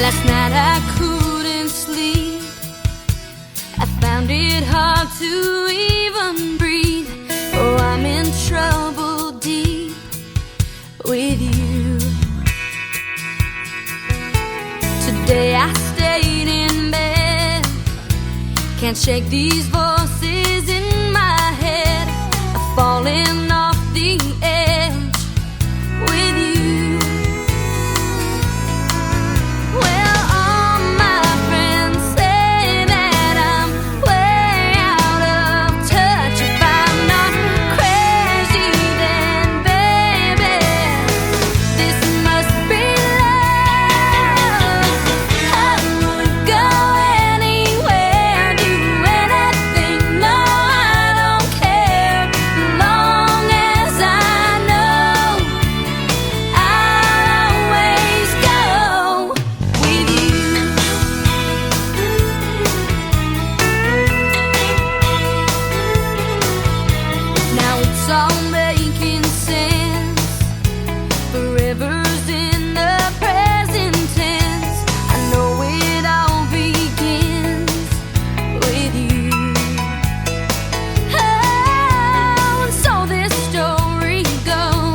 Last night I couldn't sleep. I found it hard to even breathe. Oh, I'm in trouble deep with you. Today I stayed in bed. Can't shake these voices in my head. I'm falling off the edge with you. Well, all my friends say that I'm way out of touch. If I'm not crazy, then baby, this must be love. I would go anywhere, do anything, no, I don't care. Long as I know I'll always go with you. Now it's all making sense. Forever's in the present tense. I know it all begins with you. Oh, and so this story goes.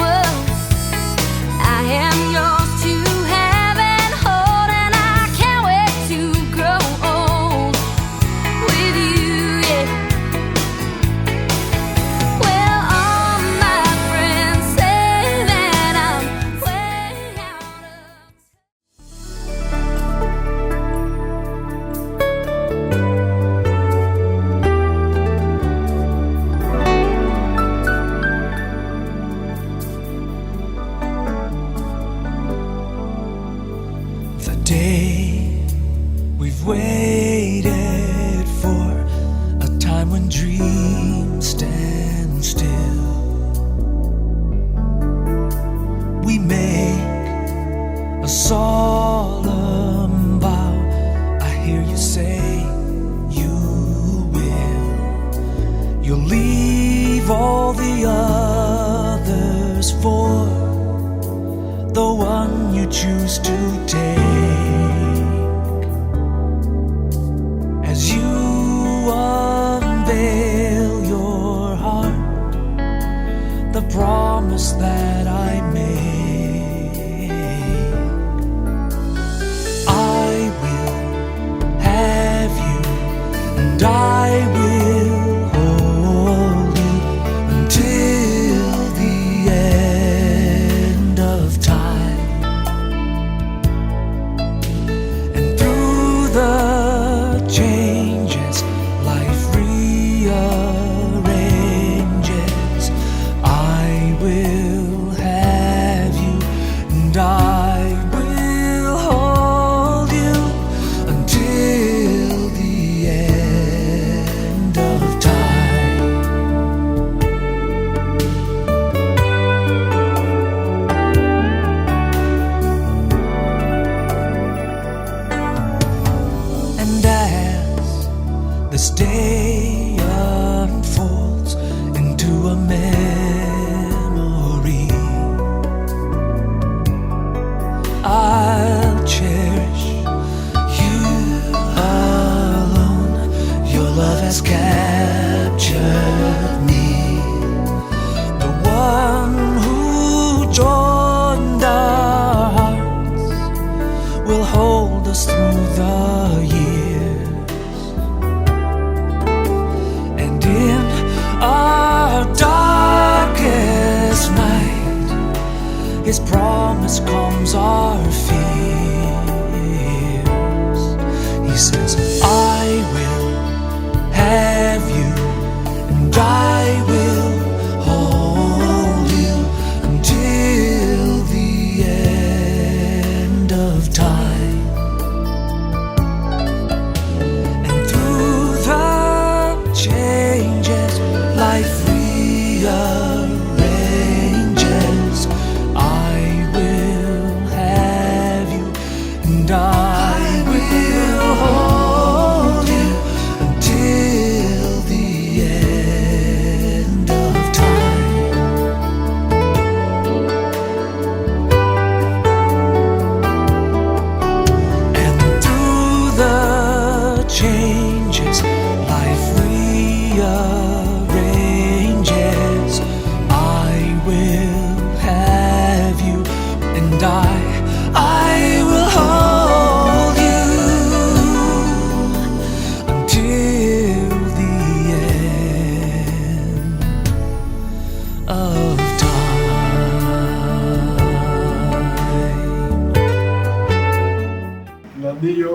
I am yours to have and hold, and I can't wait to grow old with you, yeah. Well, all my friends say that I'm way out of The day we've waited for, a time when dreams stand still. We make a solemn vow. I hear you say you will. You'll leave all the others for the one you choose to take. As you unveil your heart, the promise that I make, I will have you, and I will hold you until the end of time. And through the changes life rearranges, I will have you, and I will hold you until the end of time. And as this day unfolds into a memory, I'll cherish you alone. Your love has captured me, the one who joined our hearts will hold us through the years. And in our darkest night, His promise calms our fears. He says, I will have you, and I will hold you until the end of time. And through the changes life rearranges, I will have you, and I will hold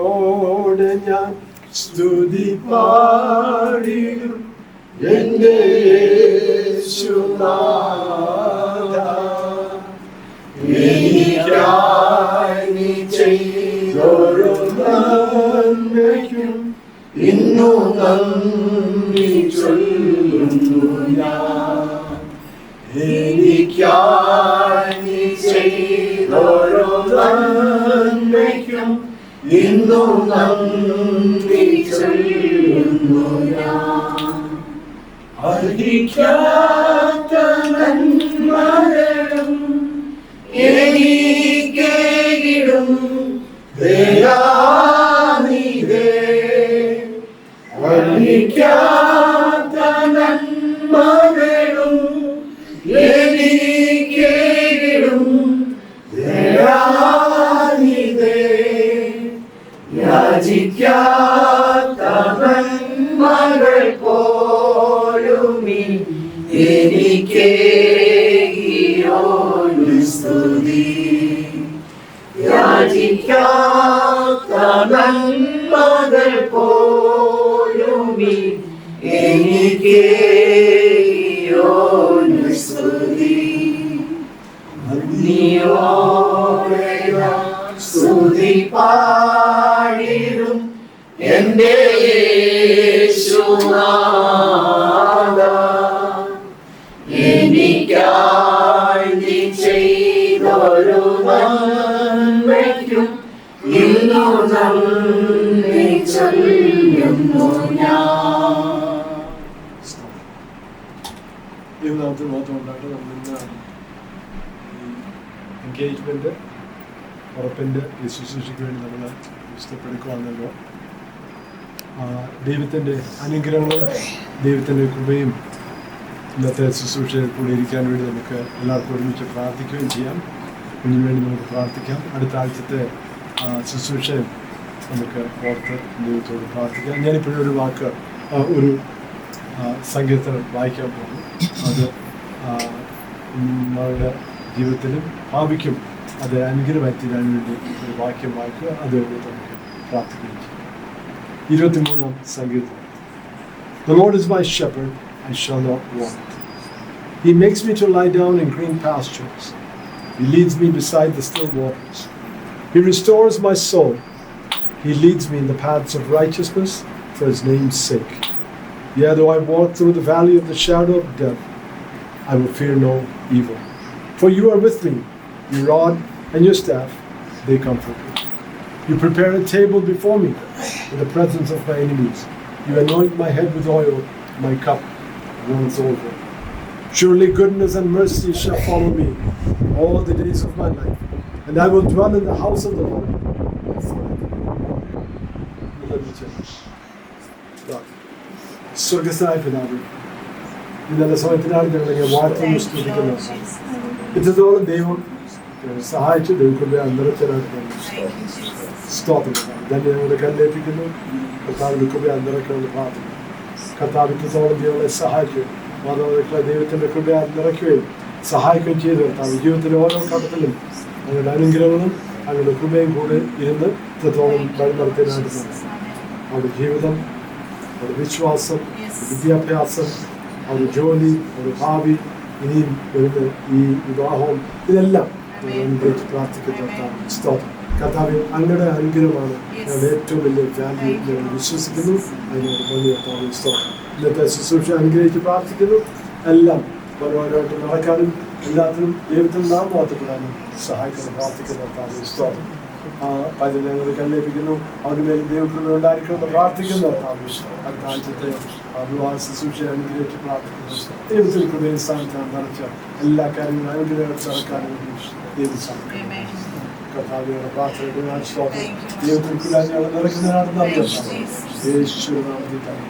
ഹൃദയത്തോടെ ഞാൻ സ്തുതി പാടിടും എൻ്റെ യേശുനാഥ. എനിക്കായി നീ ചെയ്തൊരു നന്മയ്ക്കും ഇന്നു നന്ദി ചൊല്ലുന്നു ഞാൻ. എനിക്കായി നീ ചെയ്തൊരു നന്മയ്ക്കും ഇന്നു നന്ദി ചൊല്ലുന്നു ഞാൻ. അർഹിക്കാത്ത നന്മകളും എനിക്കേകിടും ദയാനിധേ. അർഹിക്കാത്ത നന്മകളും എനിക്കേകിടും ദയാനിധേ. യാചിക്കാത്ത നന്മകൾ പോലും എനിക്കേകിയോരു സ്തുതി. യാചിക്കാത്ത നന്മകൾ പോലും എനിക്കേകിയോരു സ്തുതി. നന്ദിയോടെ സ്തുതി പാടിടും എൻ്റെ യേശുനാഥ. എനിക്കായി നീ ചെയ്തൊരു നന്മയ്ക്കും ഇന്നു നന്ദി ചൊല്ലുന്നു ഞാൻ. ഇതിനകത്ത് മാത്രമുണ്ടായിട്ട് നമ്മളിന്ന് എൻഗേജ്മെന്റ് ഉറപ്പിൻ്റെ ഈ ശുശ്രൂഷയ്ക്ക് വേണ്ടി നമ്മൾ ഇഷ്ടപ്പെടുക്കുകയാണല്ലോ. ദൈവത്തിൻ്റെ അനുഗ്രഹങ്ങളും ദൈവത്തിൻ്റെ കൃപയും ഇന്നത്തെ ശുശ്രൂഷയിൽ കൂടി ഇരിക്കാൻ വേണ്ടി നമുക്ക് എല്ലാവർക്കും ഒരുമിച്ച് പ്രാർത്ഥിക്കുകയും ചെയ്യാം. ഇതിനു വേണ്ടി നമുക്ക് പ്രാർത്ഥിക്കാം. അടുത്ത ആഴ്ചത്തെ ശുശ്രൂഷയും നമുക്ക് ഓർത്ത് ദൈവത്തോട് പ്രാർത്ഥിക്കാം. ഞാനിപ്പോഴും ഒരു വാക്ക് ഒരു സങ്കീർത്തനം വായിക്കാൻ പോകുന്നു. അത് നമ്മളുടെ ജീവിതത്തിലും ഭാവിക്കും അത് അനുഗ്രഹമായി തീരാൻ വേണ്ടി ഒരു വാക്യം വായിക്കുക. അത് നമുക്ക് പ്രാർത്ഥിക്കുകയും ചെയ്യും. 23-ാം സങ്കീർത്തനം. The Lord is my shepherd, I shall not want. He makes me to lie down in green pastures. He leads me beside the still waters. He restores my soul. He leads me in the paths of righteousness for his name's sake. Yea, though I walk through the valley of the shadow of death, I will fear no evil. For you are with me, your rod and your staff, they comfort me. You prepare a table before me in the presence of my enemies. You anoint my head with oil, my cup runs over. Surely goodness and mercy shall follow me all the days of my life, and I will dwell in the house of the Lord. സ്വർഗസ്ഥനായ പിതാവേ, ഇന്നലെ സമയത്തിനാണ് ഞങ്ങളെ വാഴ്ത്തുന്നു സ്തുതിക്കുന്നു. ഇത്രത്തോളം ദൈവം സഹായിച്ചു. ദൈവത്തിന്റെ അന്തരത്തിനായിട്ട് സ്തോത്രം. തന്നെ ഞങ്ങളുടെ കല്ലേൽപ്പിക്കുന്നു. കർത്താവിന്റെ കൃപ നിറയ്ക്കുമെന്ന് പ്രാർത്ഥിക്കുന്നു. കർത്താവ് ഇത്രത്തോളം ദൈവങ്ങളെ സഹായിക്കും. മാതാപിതാക്കളെ ദൈവത്തിന്റെ കൃപ നിറയ്ക്കുകയും സഹായിക്കുകയും ചെയ്തു. കർത്താവ് ജീവിതത്തിലെ ഓരോ ഘട്ടത്തിലും ഞങ്ങളുടെ അനുഗ്രഹങ്ങളും ഞങ്ങളുടെ കൃപയും കൂടെ ഇരുന്ന് ഇത്രത്തോളം വഴി നടത്തിയതിനായിട്ട് അവരുടെ ജീവിതം, അവരുടെ വിശ്വാസം, വിദ്യാഭ്യാസം, അവരുടെ ജോലി, അവരുടെ ഭാവി, ഇനിയും വരുന്ന ഈ വിവാഹവും ഇതെല്ലാം അനുഗ്രഹിച്ച് പ്രാർത്ഥിക്കുന്ന സ്തോത്രം. കർത്താവ് അങ്ങയുടെ അനുഗ്രഹമാണ് ഞങ്ങളുടെ ഏറ്റവും വലിയ വാല്യൂ. ഞങ്ങൾ വിശ്വസിക്കുന്നു. അതിനോട് നന്ദി കർത്താവ്. സ്തോത്രം. ഇന്നത്തെ ശുശ്രൂഷ അനുഗ്രഹിച്ച് പ്രാർത്ഥിക്കുന്നു. എല്ലാം ഓരോരോട്ട് നടക്കാനും എല്ലാത്തിനും ദൈവത്തിൽ നാം മാറ്റപ്പെടാനും സഹായിക്കണം പ്രാർത്ഥിക്കുന്ന കർത്താവ്. സ്തോത്രം. പതിനെ ഞങ്ങൾ കല്ലേൽപ്പിക്കുന്നു. അവരുടെ മേൽ ദൈവകൃപ ഉണ്ടായിരിക്കണമെന്ന് പ്രാർത്ഥിക്കുന്നു കർത്താവ്. അടുത്ത ആഴ്ചത്തെ വിവാഹ ശുശ്രൂഷ അനുഗ്രഹിച്ച് പ്രാർത്ഥിക്കുന്നു. ദൈവത്തിൽ കൃപയും സ്ഥാനത്താണ് നിറച്ച എല്ലാ കാര്യങ്ങളും അനുഗ്രഹിച്ച് നടക്കാനും ദൈവം സാധിക്കും. കർത്താവിയുടെ പ്രാർത്ഥനയുടെ സ്തോത്രം. ദൈവത്തിൽ കൃപ ഞങ്ങൾ നിറയ്ക്കുന്നതിനാണ് നന്ദി. യേശുവിന്റെ നാമത്തിൽ തന്നെ.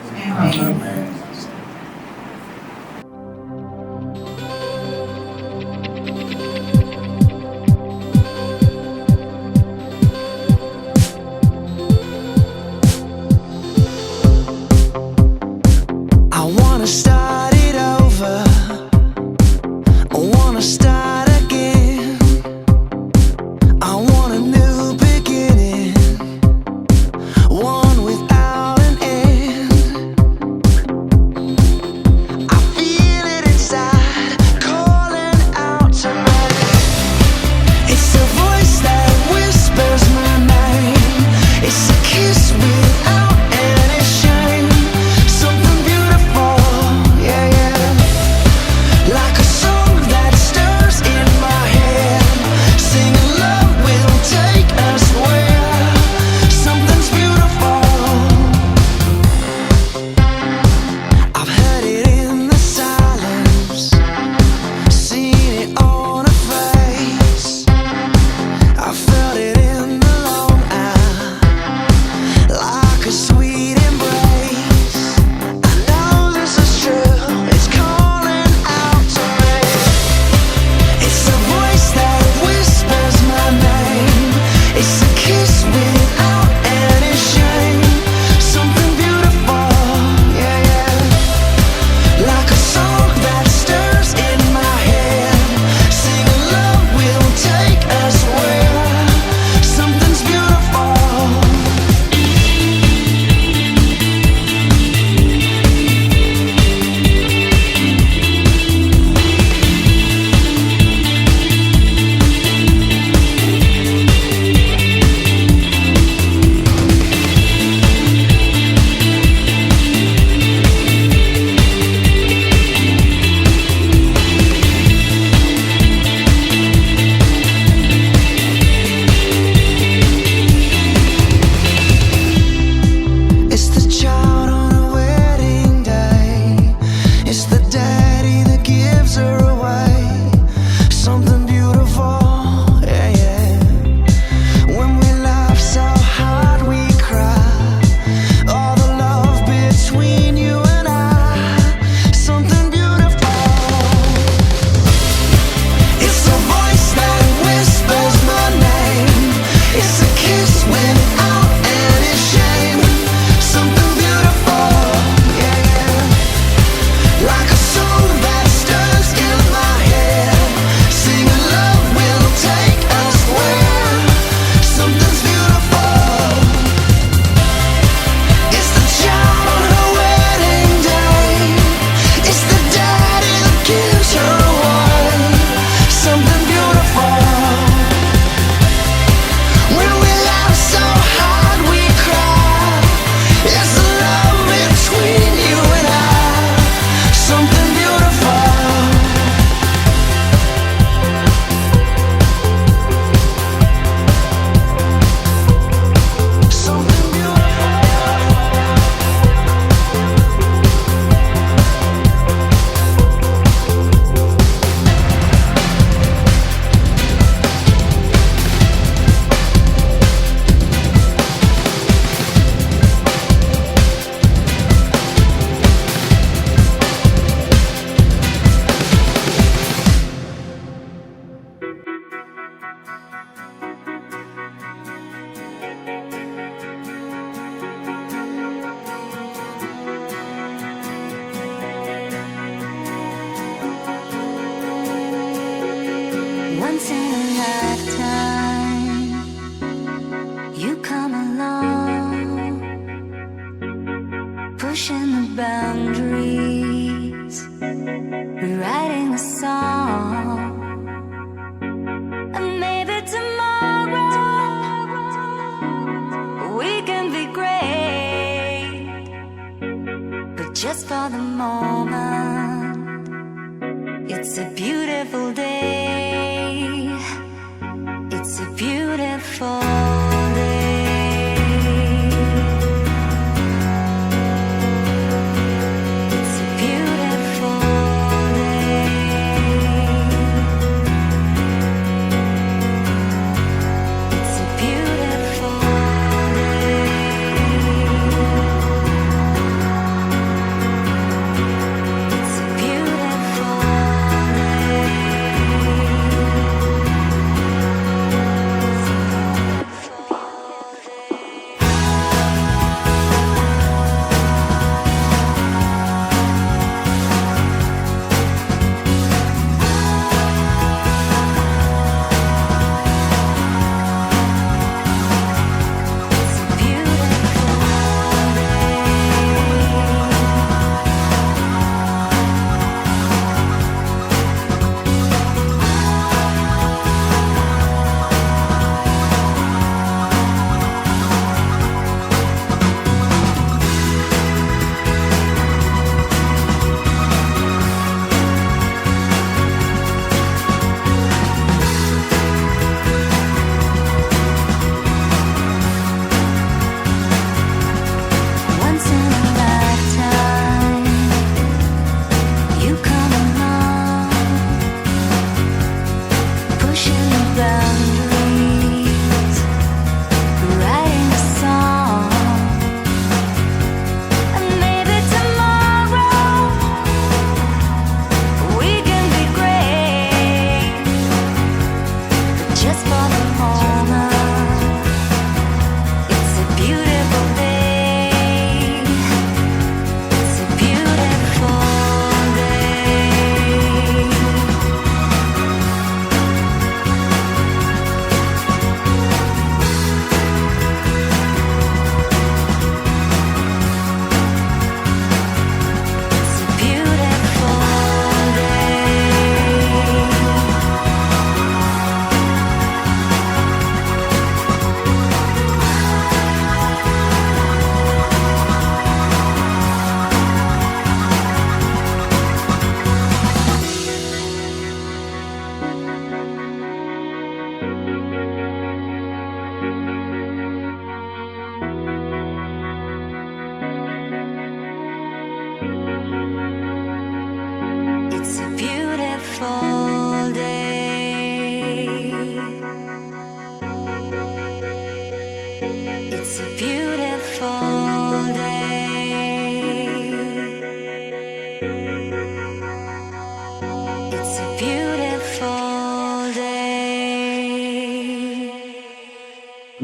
boundaries, rewriting a song. And maybe tomorrow we can be great, but just for the moment, it's a beautiful day. It's a beautiful day.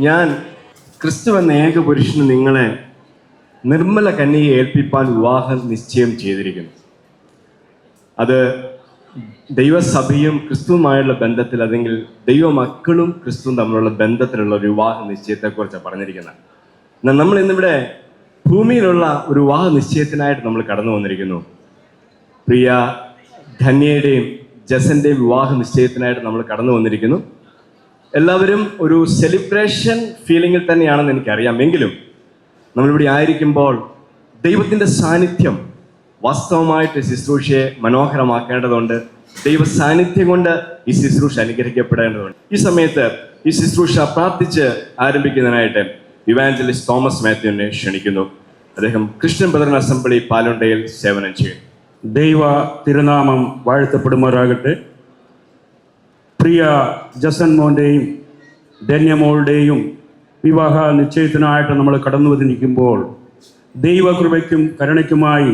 ഞാൻ ക്രിസ്തു എന്ന ഏക പുരുഷന് നിങ്ങളെ നിർമ്മല കന്യകയെ ഏൽപ്പിപ്പാൻ വിവാഹം നിശ്ചയം ചെയ്തിരിക്കുന്നു. അത് ദൈവസഭയും ക്രിസ്തുവുമായുള്ള ബന്ധത്തിൽ, അല്ലെങ്കിൽ ദൈവമക്കളും ക്രിസ്തുവും തമ്മിലുള്ള ബന്ധത്തിലുള്ള ഒരു വിവാഹ നിശ്ചയത്തെക്കുറിച്ചാണ് പറഞ്ഞിരിക്കുന്നത്. എന്നാൽ നമ്മൾ ഇന്നിവിടെ ഭൂമിയിലുള്ള ഒരു വിവാഹ നിശ്ചയത്തിനായിട്ട് നമ്മൾ കടന്നു വന്നിരിക്കുന്നു. പ്രിയ ധന്യയുടെയും ജസന്റെയും വിവാഹ നിശ്ചയത്തിനായിട്ട് നമ്മൾ കടന്നു വന്നിരിക്കുന്നു. എല്ലാവരും ഒരു സെലിബ്രേഷൻ ഫീലിങ്ങിൽ തന്നെയാണെന്ന് എനിക്കറിയാം. എങ്കിലും നമ്മളിവിടെ ആയിരിക്കുമ്പോൾ ദൈവത്തിൻ്റെ സാന്നിധ്യം വാസ്തവമായിട്ട് ശുശ്രൂഷയെ മനോഹരമാക്കേണ്ടതുണ്ട്. ദൈവ സാന്നിധ്യം കൊണ്ട് ഈ ശുശ്രൂഷ അനുഗ്രഹിക്കപ്പെടേണ്ടതുണ്ട്. ഈ സമയത്ത് ഈ ശുശ്രൂഷ പ്രാർത്ഥിച്ച് ആരംഭിക്കുന്നതിനായിട്ട് ഇവാഞ്ചലിസ്റ്റ് തോമസ് മാത്യുവിനെ ക്ഷണിക്കുന്നു. അദ്ദേഹം ക്രിസ്ത്യൻ ബ്രദറൻ അസംബ്ലി പാലുണ്ടയിൽ സേവനം ചെയ്യും. ദൈവ തിരുനാമം വാഴ്ത്തപ്പെടുമാറാകട്ടെ. പ്രിയ ജസൻ മോൻ്റെയും ധന്യമോളുടെയും വിവാഹ നിശ്ചയത്തിനായിട്ട് നമ്മൾ കടന്നു വന്നിരിക്കുമ്പോൾ ദൈവകൃപയ്ക്കും കരുണയ്ക്കുമായി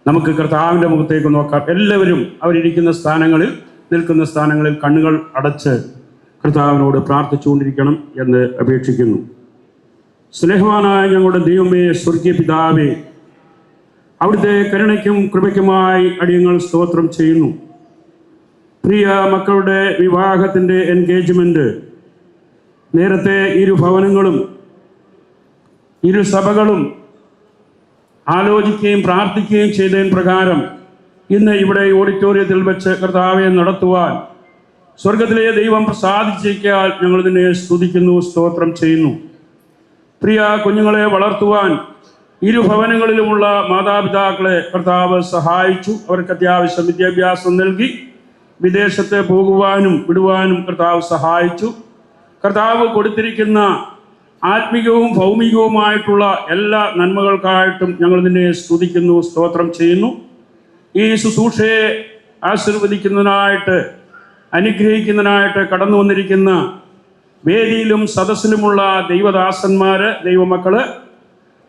നമുക്ക് കർത്താവിൻ്റെ മുഖത്തേക്ക് നോക്കാം. എല്ലാവരും അവരിരിക്കുന്ന സ്ഥാനങ്ങളിൽ, നിൽക്കുന്ന സ്ഥാനങ്ങളിൽ കണ്ണുകൾ അടച്ച് കർത്താവിനോട് പ്രാർത്ഥിച്ചുകൊണ്ടിരിക്കണം എന്ന് അപേക്ഷിക്കുന്നു. സ്നേഹവാനായ ഞങ്ങളുടെ ദൈവമേ, സ്വർഗീയ പിതാവേ, അവിടുത്തെ കരുണയ്ക്കും കൃപയ്ക്കുമായി അടിയങ്ങൾ സ്തോത്രം ചെയ്യുന്നു. പ്രിയ മക്കളുടെ വിവാഹത്തിൻ്റെ എൻഗേജ്മെൻറ്റ് നേരത്തെ ഇരു ഭവനങ്ങളും ഇരു സഭകളും ആലോചിക്കുകയും പ്രാർത്ഥിക്കുകയും ചെയ്തതിന് പ്രകാരം ഇന്ന് ഇവിടെ ഓഡിറ്റോറിയത്തിൽ വെച്ച് കർത്താവെ നടത്തുവാൻ സ്വർഗത്തിലെ ദൈവം പ്രസാദിച്ചേക്കാൽ ഞങ്ങൾ ഇതിനെ സ്തുതിക്കുന്നു, സ്തോത്രം ചെയ്യുന്നു. പ്രിയ കുഞ്ഞുങ്ങളെ വളർത്തുവാൻ ഇരുഭവനങ്ങളിലുമുള്ള മാതാപിതാക്കളെ കർത്താവ് സഹായിച്ചു. അവർക്ക് അത്യാവശ്യം വിദ്യാഭ്യാസം നൽകി വിദേശത്ത് പോകുവാനും വിടുവാനും കർത്താവ് സഹായിച്ചു. കർത്താവ് കൊടുത്തിരിക്കുന്ന ആത്മികവും ഭൗമികവുമായിട്ടുള്ള എല്ലാ നന്മകൾക്കായിട്ടും ഞങ്ങൾ ഇതിനെ സ്തുതിക്കുന്നു, സ്തോത്രം ചെയ്യുന്നു. ഈ ശുശ്രൂഷയെ ആശീർവദിക്കുന്നതിനായിട്ട് അനുഗ്രഹിക്കുന്നതിനായിട്ട് കടന്നു വന്നിരിക്കുന്ന വേദിയിലും സദസ്സിലുമുള്ള ദൈവദാസന്മാർ, ദൈവമക്കള്,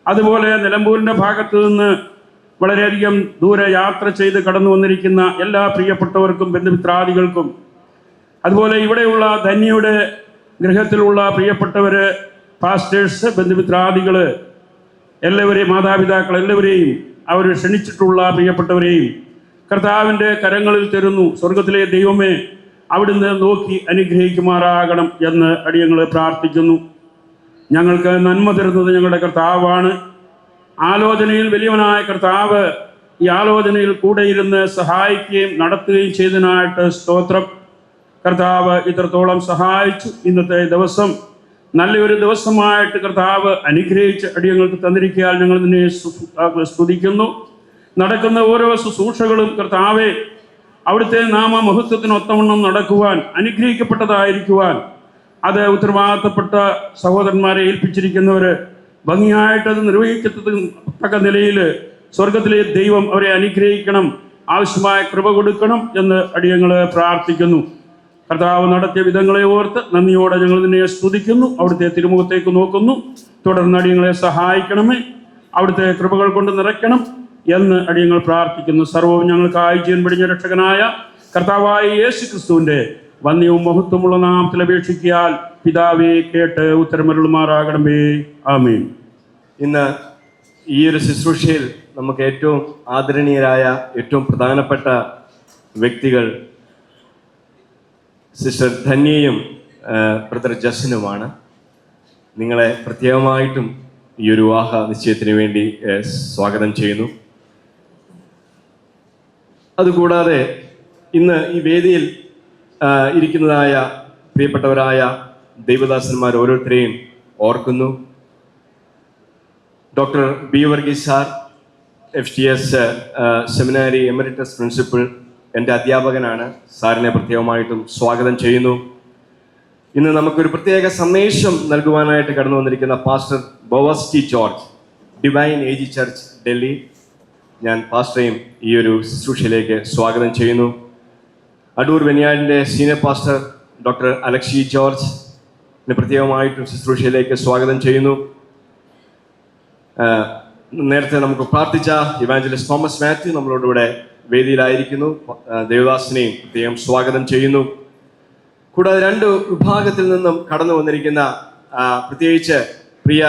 അതുപോലെ നിലമ്പൂരിൻ്റെ ഭാഗത്തു നിന്ന് വളരെയധികം ദൂരെ യാത്ര ചെയ്ത് കടന്നു വന്നിരിക്കുന്ന എല്ലാ പ്രിയപ്പെട്ടവർക്കും ബന്ധുമിത്രാദികൾക്കും, അതുപോലെ ഇവിടെയുള്ള ധന്യയുടെ ഗൃഹത്തിലുള്ള പ്രിയപ്പെട്ടവർ, പാസ്റ്റേഴ്സ്, ബന്ധുമിത്രാദികൾ എല്ലാവരെയും, മാതാപിതാക്കൾ എല്ലാവരെയും, അവർ ക്ഷണിച്ചിട്ടുള്ള പ്രിയപ്പെട്ടവരെയും കർത്താവിൻ്റെ കരങ്ങളിൽ തരുന്നു. സ്വർഗത്തിലെ ദൈവമേ, അവിടുന്ന് നോക്കി അനുഗ്രഹിക്കുമാറാകണം എന്ന് അടിയങ്ങൾ പ്രാർത്ഥിക്കുന്നു. ഞങ്ങൾക്ക് നന്മ തരുന്നത് ഞങ്ങളുടെ കർത്താവാണ്. ആലോചനയിൽ വലിയവനായ കർത്താവ് ഈ ആലോചനയിൽ കൂടെ ഇരുന്ന് സഹായിക്കുകയും നടത്തുകയും ചെയ്തതിനായിട്ട് സ്തോത്രം. കർത്താവ് ഇത്രത്തോളം സഹായിച്ചു. ഇന്നത്തെ ദിവസം നല്ലൊരു ദിവസമായിട്ട് കർത്താവ് അനുഗ്രഹിച്ച് അടിയങ്ങൾക്ക് തന്നിരിക്കാൻ ഞങ്ങൾ നിന്നെ സ്തുതിക്കുന്നു. നടക്കുന്ന ഓരോ ശുശ്രൂഷകളും കർത്താവെ അവിടുത്തെ നാമമഹത്വത്തിനൊത്തവണ്ണം നടക്കുവാൻ, അനുഗ്രഹിക്കപ്പെട്ടതായിരിക്കുവാൻ, അത് ഉത്തരവാദിത്തപ്പെട്ട സഹോദരന്മാരെ ഏൽപ്പിച്ചിരിക്കുന്നവർ ഭംഗിയായിട്ടത് നിർവഹിക്കത്തക്ക നിലയിൽ സ്വർഗത്തിലെ ദൈവം അവരെ അനുഗ്രഹിക്കണം, ആവശ്യമായ കൃപ കൊടുക്കണം എന്ന് അടിയങ്ങൾ പ്രാർത്ഥിക്കുന്നു. കർത്താവ് നടത്തിയ വിധങ്ങളെ ഓർത്ത് നന്ദിയോടെ ഞങ്ങൾ നിന്നെ സ്തുതിക്കുന്നു. അവിടുത്തെ തിരുമുഖത്തേക്ക് നോക്കുന്നു. തുടർന്ന് അടിയങ്ങളെ സഹായിക്കണമേ, അവിടുത്തെ കൃപകൾ കൊണ്ട് നിറയ്ക്കണം എന്ന് അടിയങ്ങൾ പ്രാർത്ഥിക്കുന്നു. സർവ്വവും ഞങ്ങൾക്കായി ജീവൻ വെടിഞ്ഞ രക്ഷകനായ കർത്താവായ യേശു ക്രിസ്തുവിൻ്റെ വന്യവും മഹത്വമുള്ള നാമത്തിൽ അപേക്ഷിക്കാൽ പിതാവേ കേട്ട് ഉത്തരമരുളുമാറാകണമേ. ആമേൻ. ഇന്ന് ഈ ഒരു ശുശ്രൂഷയിൽ നമുക്ക് ഏറ്റവും ആദരണീയരായ, ഏറ്റവും പ്രധാനപ്പെട്ട വ്യക്തികൾ സിസ്റ്റർ ധന്യയും ബ്രദർ ജസനുമാണ്. നിങ്ങളെ പ്രത്യേകമായിട്ടും ഈ ഒരു വിവാഹ നിശ്ചയത്തിന് വേണ്ടി സ്വാഗതം ചെയ്യുന്നു. അതുകൂടാതെ ഇന്ന് ഈ വേദിയിൽ ഇരിക്കുന്നതായ പ്രിയപ്പെട്ടവരായ ദൈവദാസന്മാർ ഓരോരുത്തരെയും ഓർക്കുന്നു. Doctor B Varghese sir, FTS സെമിനാരി എമറിറ്റസ് പ്രിൻസിപ്പൽ, എൻ്റെ അധ്യാപകനാണ്. സാറിനെ പ്രത്യേകമായിട്ടും സ്വാഗതം ചെയ്യുന്നു. ഇന്ന് നമുക്കൊരു പ്രത്യേക സന്ദേശം നൽകുവാനായിട്ട് കടന്നു വന്നിരിക്കുന്ന pastor Boaz T George, divine age church, Delhi. ഞാൻ പാസ്റ്ററെയും ഈ ഒരു ശുശ്രൂഷയിലേക്ക് സ്വാഗതം ചെയ്യുന്നു. അടൂർ വെനിയാടിൻ്റെ senior pastor doctor Alexy George പ്രത്യേകമായിട്ടും ശുശ്രൂഷയിലേക്ക് സ്വാഗതം ചെയ്യുന്നു. നേരത്തെ നമുക്ക് പ്രാർത്ഥിച്ച ഇവാഞ്ചലിസ്റ്റ് തോമസ് മാത്യു നമ്മളോടിവിടെ വേദിയിലായിരിക്കുന്നു. ദേവദാസിനെയും പ്രത്യേകം സ്വാഗതം ചെയ്യുന്നു. കൂടാതെ രണ്ട് വിഭാഗത്തിൽ നിന്നും കടന്നു വന്നിരിക്കുന്ന പ്രത്യേകിച്ച് പ്രിയ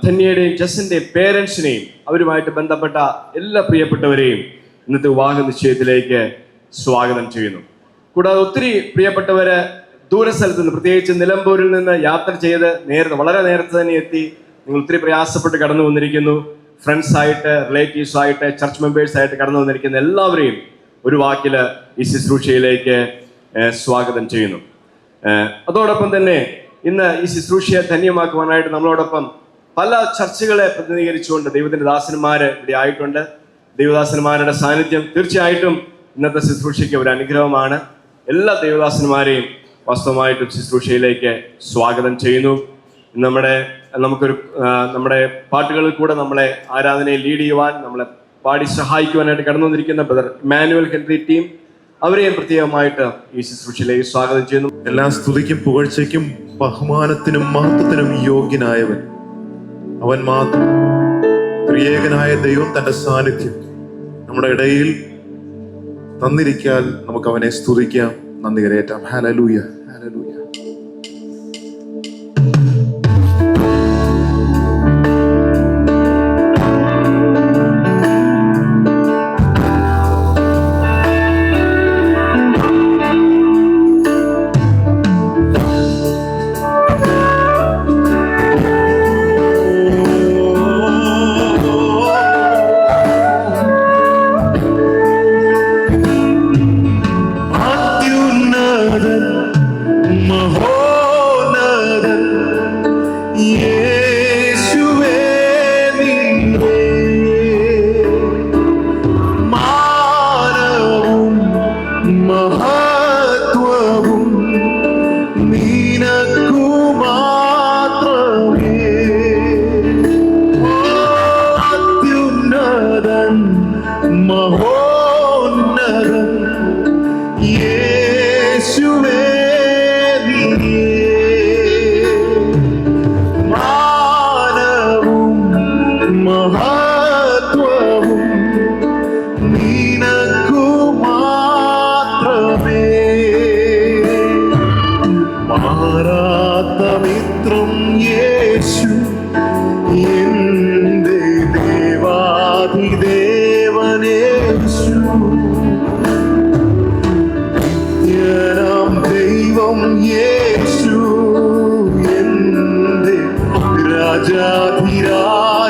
ധന്യയുടെയും ജസന്റെയും പേരൻസിനെയും അവരുമായിട്ട് ബന്ധപ്പെട്ട എല്ലാ പ്രിയപ്പെട്ടവരെയും ഇന്നത്തെ വിവാഹ നിശ്ചയത്തിലേക്ക് സ്വാഗതം ചെയ്യുന്നു. കൂടാതെ ഒത്തിരി പ്രിയപ്പെട്ടവര് ദൂരസ്ഥലത്ത് നിന്ന്, പ്രത്യേകിച്ച് നിലമ്പൂരിൽ നിന്ന് യാത്ര ചെയ്ത് വളരെ നേരത്തെ തന്നെ എത്തി. നിങ്ങൾ ഒത്തിരി പ്രയാസപ്പെട്ട് കടന്നു വന്നിരിക്കുന്നു. ഫ്രണ്ട്സ് ആയിട്ട്, റിലേറ്റീവ്സ് ആയിട്ട്, ചർച്ച് മെമ്പേഴ്സ് ആയിട്ട് കടന്നു വന്നിരിക്കുന്ന എല്ലാവരെയും ഒരു വാക്കില് ഈ ശുശ്രൂഷയിലേക്ക് സ്വാഗതം ചെയ്യുന്നു. അതോടൊപ്പം തന്നെ ഇന്ന് ഈ ശുശ്രൂഷയെ ധന്യമാക്കുവാനായിട്ട് നമ്മളോടൊപ്പം പല ചർച്ചകളെ പ്രതിനിധീകരിച്ചുകൊണ്ട് ദൈവത്തിന്റെ ദാസന്മാര് ഇവിടെ ആയിട്ടുണ്ട്. ദൈവദാസന്മാരുടെ സാന്നിധ്യം തീർച്ചയായിട്ടും ഇന്നത്തെ ശുശ്രൂഷയ്ക്ക് ഒരു അനുഗ്രഹമാണ്. എല്ലാ ദൈവദാസന്മാരെയും വാസ്തവമായിട്ടും ശുശ്രൂഷയിലേക്ക് സ്വാഗതം ചെയ്യുന്നു. നമ്മുടെ പാട്ടുകളിൽ കൂടെ നമ്മളെ ആരാധനയെ ലീഡ് ചെയ്യുവാൻ, നമ്മളെ പാടി സഹായിക്കുവാനായിട്ട് കടന്നു വന്നിരിക്കുന്ന ബ്രദർ ഇമ്മാനുവൽ ഹെൻറി ടീം, അവരെയും പ്രത്യേകമായിട്ട് ഈ ശുശ്രൂഷയിലേക്ക് സ്വാഗതം ചെയ്യുന്നു. എല്ലാ സ്തുതിക്കും പുകഴ്ചയ്ക്കും ബഹുമാനത്തിനും മഹത്വത്തിനും യോഗ്യനായവൻ അവൻ മാത്രം. ത്രിയേകനായ ദൈവം തന്റെ സാന്നിധ്യം നമ്മുടെ ഇടയിൽ തന്നിരിക്കാൻ നമുക്ക് അവനെ സ്തുതിക്കാം, നന്ദി കരയേറ്റാം. Hallelujah, hallelujah.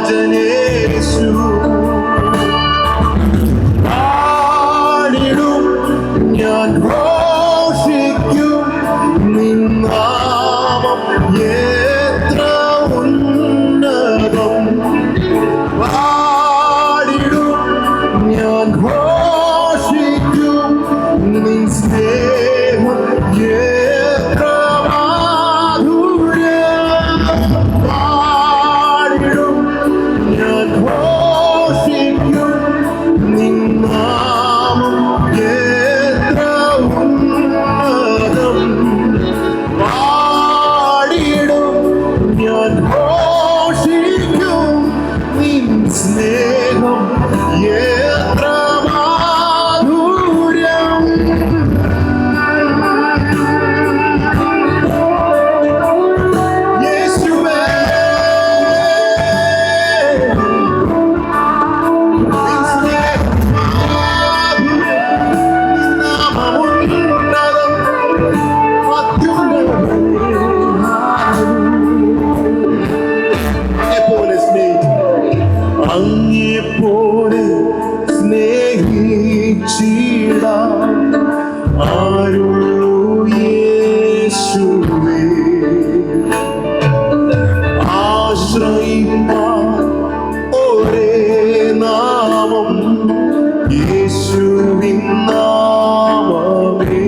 രാജരാജനേശു പാടിടും ഞാൻ ഘോഷിക്കും നിൻ നാമം എത്ര ഉന്നതം പാടിടും ഞാൻ ഘോഷിക്കും നിൻ സ്നേഹം എത്ര മാധുര്യം പാടിടും ഞാൻ ഘോഷിക്കും നിൻ നാമം എത്ര ഉന്നതം പാടിടും ഞാൻ ഘോഷിക്കും നിൻ സ്നേഹം എത്ര മാധുര്യം യേശുവേ നിൻ സ്നേഹം മാധുര്യം നിൻ നാമമുന്നതം അത്യുന്നതം അങ്ങെപ്പോലെ സ്നേഹിച്ചിടാൻ ആരുള്ളൂ യേശുവേ ആശ്രയിപ്പാൻ ഒരേ നാമം യേശുവിൻ നാമമേ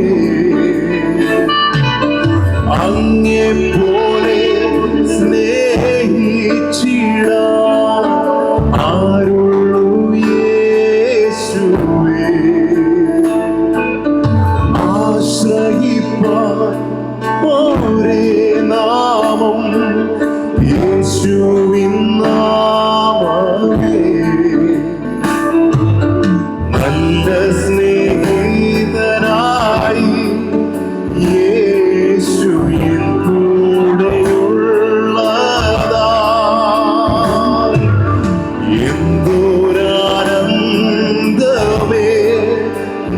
അങ്ങെപ്പോലെ സ്നേഹിച്ചിടാൻ ആരുള്ളൂ യേശുവേ ആശ്രയിപ്പാൻ ഒരേ നാമം യേശുവിൻ നാമമേ നല്ല സ്നേഹിതനായി യേശു എൻ കൂടെയുള്ളതാ എന്തൊരാനന്ദമേ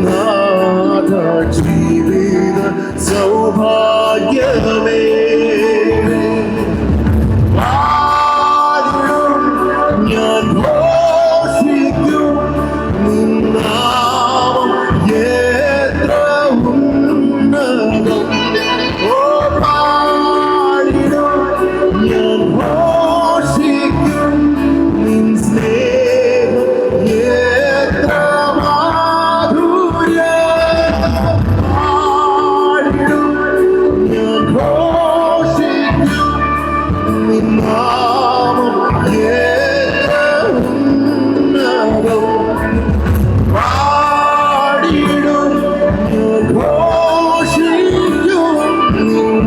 നാഥ ജീവിത സൗഭാഗ്യമേ പാടിടും ഞാൻ ഘോഷിക്കും നിൻ നാമം എത്ര ഉന്നതം ഓ പാടിടും ഞാൻ ഘോഷിക്കും നിൻ സ്നേഹം എത്ര മാധുര്യം പാടിടും ഞാൻ ഘോഷിക്കും നിൻ നാമം എത്ര ഉന്നതം പാടിടും ഞാൻ ഘോഷിക്കും നിൻ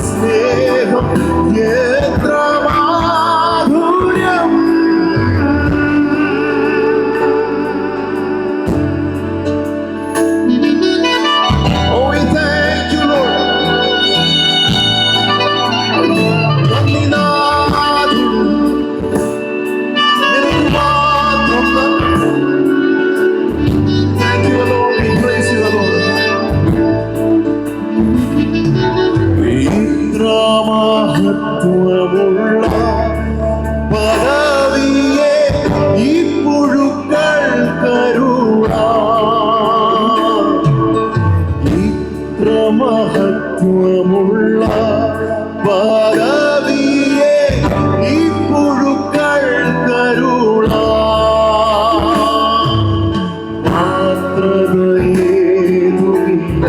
സ്നേഹം എത്ര മാധുര്യം Oh, we thank you, Lord. നന്ദിനാഥൻ നിനക്ക് മാത്രം നന്ദി. Thank you, Lord. We praise you, Lord. ഇത്ര മഹത്വമുള്ള പദവിയെ ഈ പുഴുക്കൾ കരുളാം. ഇത്ര മഹത്വമുള്ള പദവിയെ ഈ പുഴുക്കൾ കരുളാം. പാത്രതയേതുമില്ല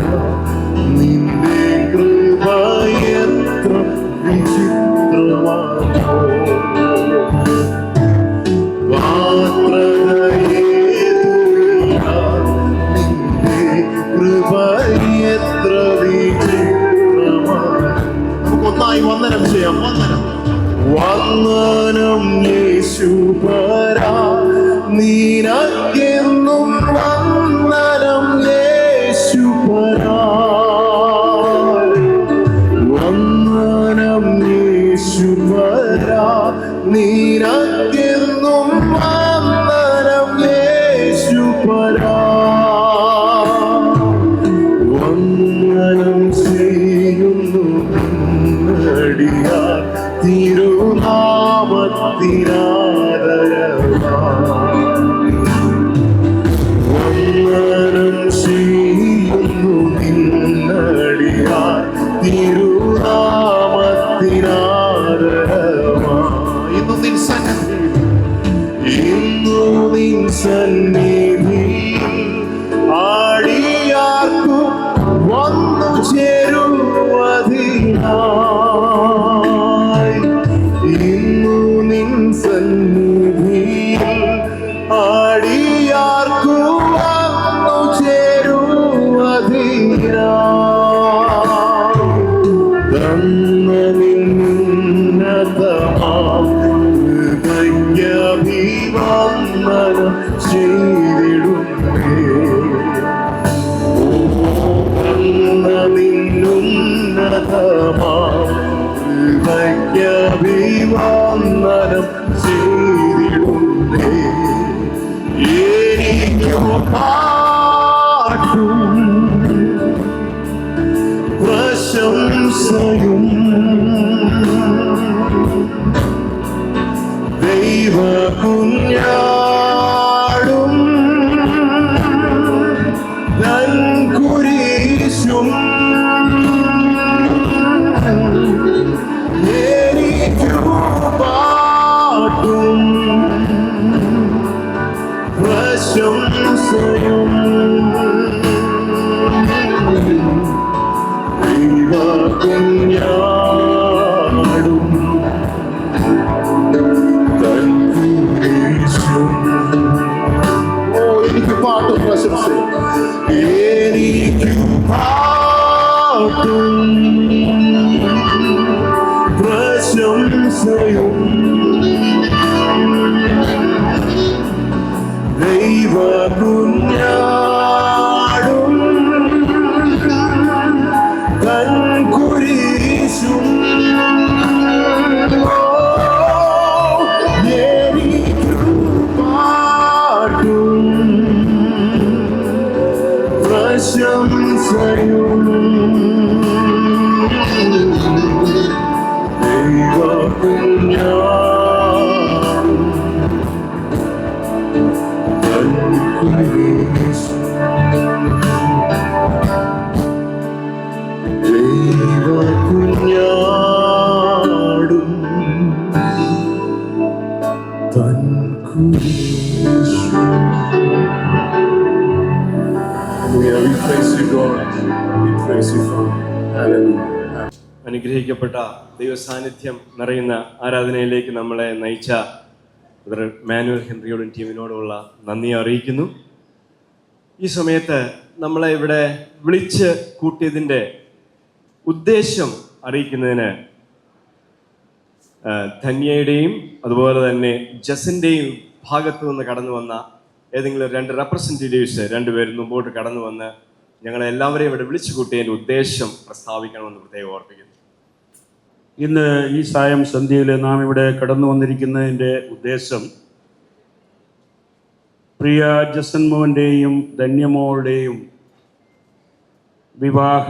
നിന്റെ കൃപയെത്ര വിചിത്രമാണോ പാത്രതയേതുമില്ല നിന്റെ കൃപയെത്ര വിചിത്രമാണോ നമുക്കൊന്നായി വന്ദനം ചെയ്യാം വന്ദനം വന്ദനം യേശുപരാ നിനക്കെന്നും വന്ദനം യേശുപരാ വന്ദനം യേശുപരാ നിനക്കെന്നും വന്ദനം യേശുപരാ വന്ദനം ചെയ്യുന്നു തിരുനാമത്തിൽ വന്ദനം ചെയ്യുന്നു നിന്നടിയാർ തിരുനാമത്തിനാദരമായി. ഇന്നു നിൻ സന്നിധിയിൽ ആടിയാർക്കും വന്നു ചേരുവതിനായി. ഇന്നു നിൻ സന്നിധിയിൽ ആടിയാർക്കും വന്നു ചേരുവതിനായി. തന്ന നിന്നതമാം ഹൃദയാഭിവന്ദനം ചെയ്തിടുന്നേ. നിന്നുന്നതമാം ഹൃദയാഭിവന്ദനം ചെയ്തിടുന്നേ. എനിക്കു പാട്ടും പ്രശംസയും ദൈവകുഞ്ഞാടും തൻ കുരിശും എനിക്കു പാട്ടും പ്രശംസയും ദൈവകുഞ്ഞാടും തൻ കുരിശും. ഓ, എനിക്ക് പാട്ടും പ്രശംസയും, എനിക്ക് പാട്ടും പ്രശംസയും ദൈവകുഞ്ഞാടും തൻ കുരിശും. എനിക്ക് പാട്ടും പ്രശംസയും ദൈവകുഞ്ഞാടും തൻ കുരിശും. ദൈവകുഞ്ഞാടും തൻ കുരിശും. We praise you, God. We praise you, Father. Hallelujah. അനുഗ്രഹിക്കപ്പെട്ട ദൈവസാന്നിധ്യം നിറയുന്ന ആരാധനയിലേക്ക് നമ്മളെ നയിച്ച ബ്രദർ മാനുവൽ ഹെൻറിയോടും ടീമിനോടുമുള്ള നന്ദി അറിയിക്കുന്നു. ഈ സമയത്ത് നമ്മളെ ഇവിടെ വിളിച്ച് കൂട്ടിയതിൻ്റെ ഉദ്ദേശം അറിയിക്കുന്നതിന് ധന്യയുടെയും അതുപോലെ തന്നെ ജസിൻ്റെയും ഭാഗത്തു നിന്ന് കടന്നു വന്ന ഏതെങ്കിലും രണ്ട് റെപ്രസെൻറ്റേറ്റീവ്സ് രണ്ടുപേരും മുമ്പോട്ട് കടന്നു വന്ന് ഞങ്ങളെല്ലാവരെയും ഇവിടെ വിളിച്ചു കൂട്ടിയതിൻ്റെ ഉദ്ദേശം പ്രസ്താവിക്കണമെന്ന് പ്രത്യേകം ഓർപ്പിക്കുന്നു. ഇന്ന് ഈ സായം സന്ധ്യയിൽ നാം ഇവിടെ കടന്നു വന്നിരിക്കുന്നതിൻ്റെ ഉദ്ദേശം പ്രിയ ജസൻ മോൻ്റെയും ധന്യമോളുടെയും വിവാഹ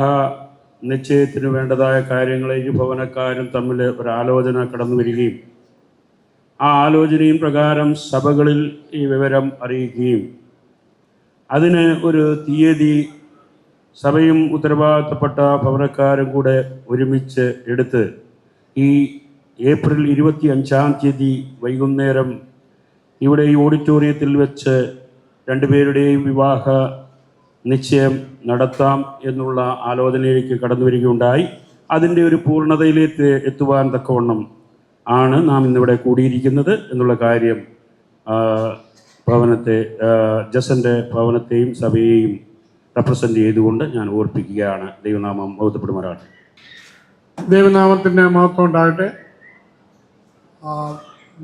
നിശ്ചയത്തിന് വേണ്ടതായ കാര്യങ്ങളെ ഇരുഭവനക്കാരും തമ്മിൽ ഒരാലോചന കടന്നു വരികയും ആ ആലോചനയും പ്രകാരം സഭകളിൽ ഈ വിവരം അറിയിക്കുകയും അതിന് ഒരു തീയതി സഭയും ഉത്തരവാദിത്തപ്പെട്ട ഭവനക്കാരും കൂടെ ഒരുമിച്ച് എടുത്ത് ഈ ഏപ്രിൽ 25 വൈകുന്നേരം ഇവിടെ ഈ ഓഡിറ്റോറിയത്തിൽ വെച്ച് രണ്ടുപേരുടെയും വിവാഹ നിശ്ചയം നടത്താം എന്നുള്ള ആലോചനയിലേക്ക് കടന്നു വരികയുണ്ടായി. അതിൻ്റെ ഒരു പൂർണ്ണതയിലേക്ക് എത്തുവാൻ തക്കവണ്ണം ആണ് നാം ഇന്നിവിടെ കൂടിയിരിക്കുന്നത് എന്നുള്ള കാര്യം ഭവനത്തെ ജസൻ്റെ ഭവനത്തെയും സഭയെയും റെപ്രസെൻ്റ് ചെയ്തുകൊണ്ട് ഞാൻ ഓർപ്പിക്കുകയാണ്. ദൈവനാമം ബോധപ്പെടുമാറാകട്ടെ. ദൈവനാമത്തിൻ്റെ മഹത്വം ഉണ്ടാകട്ടെ.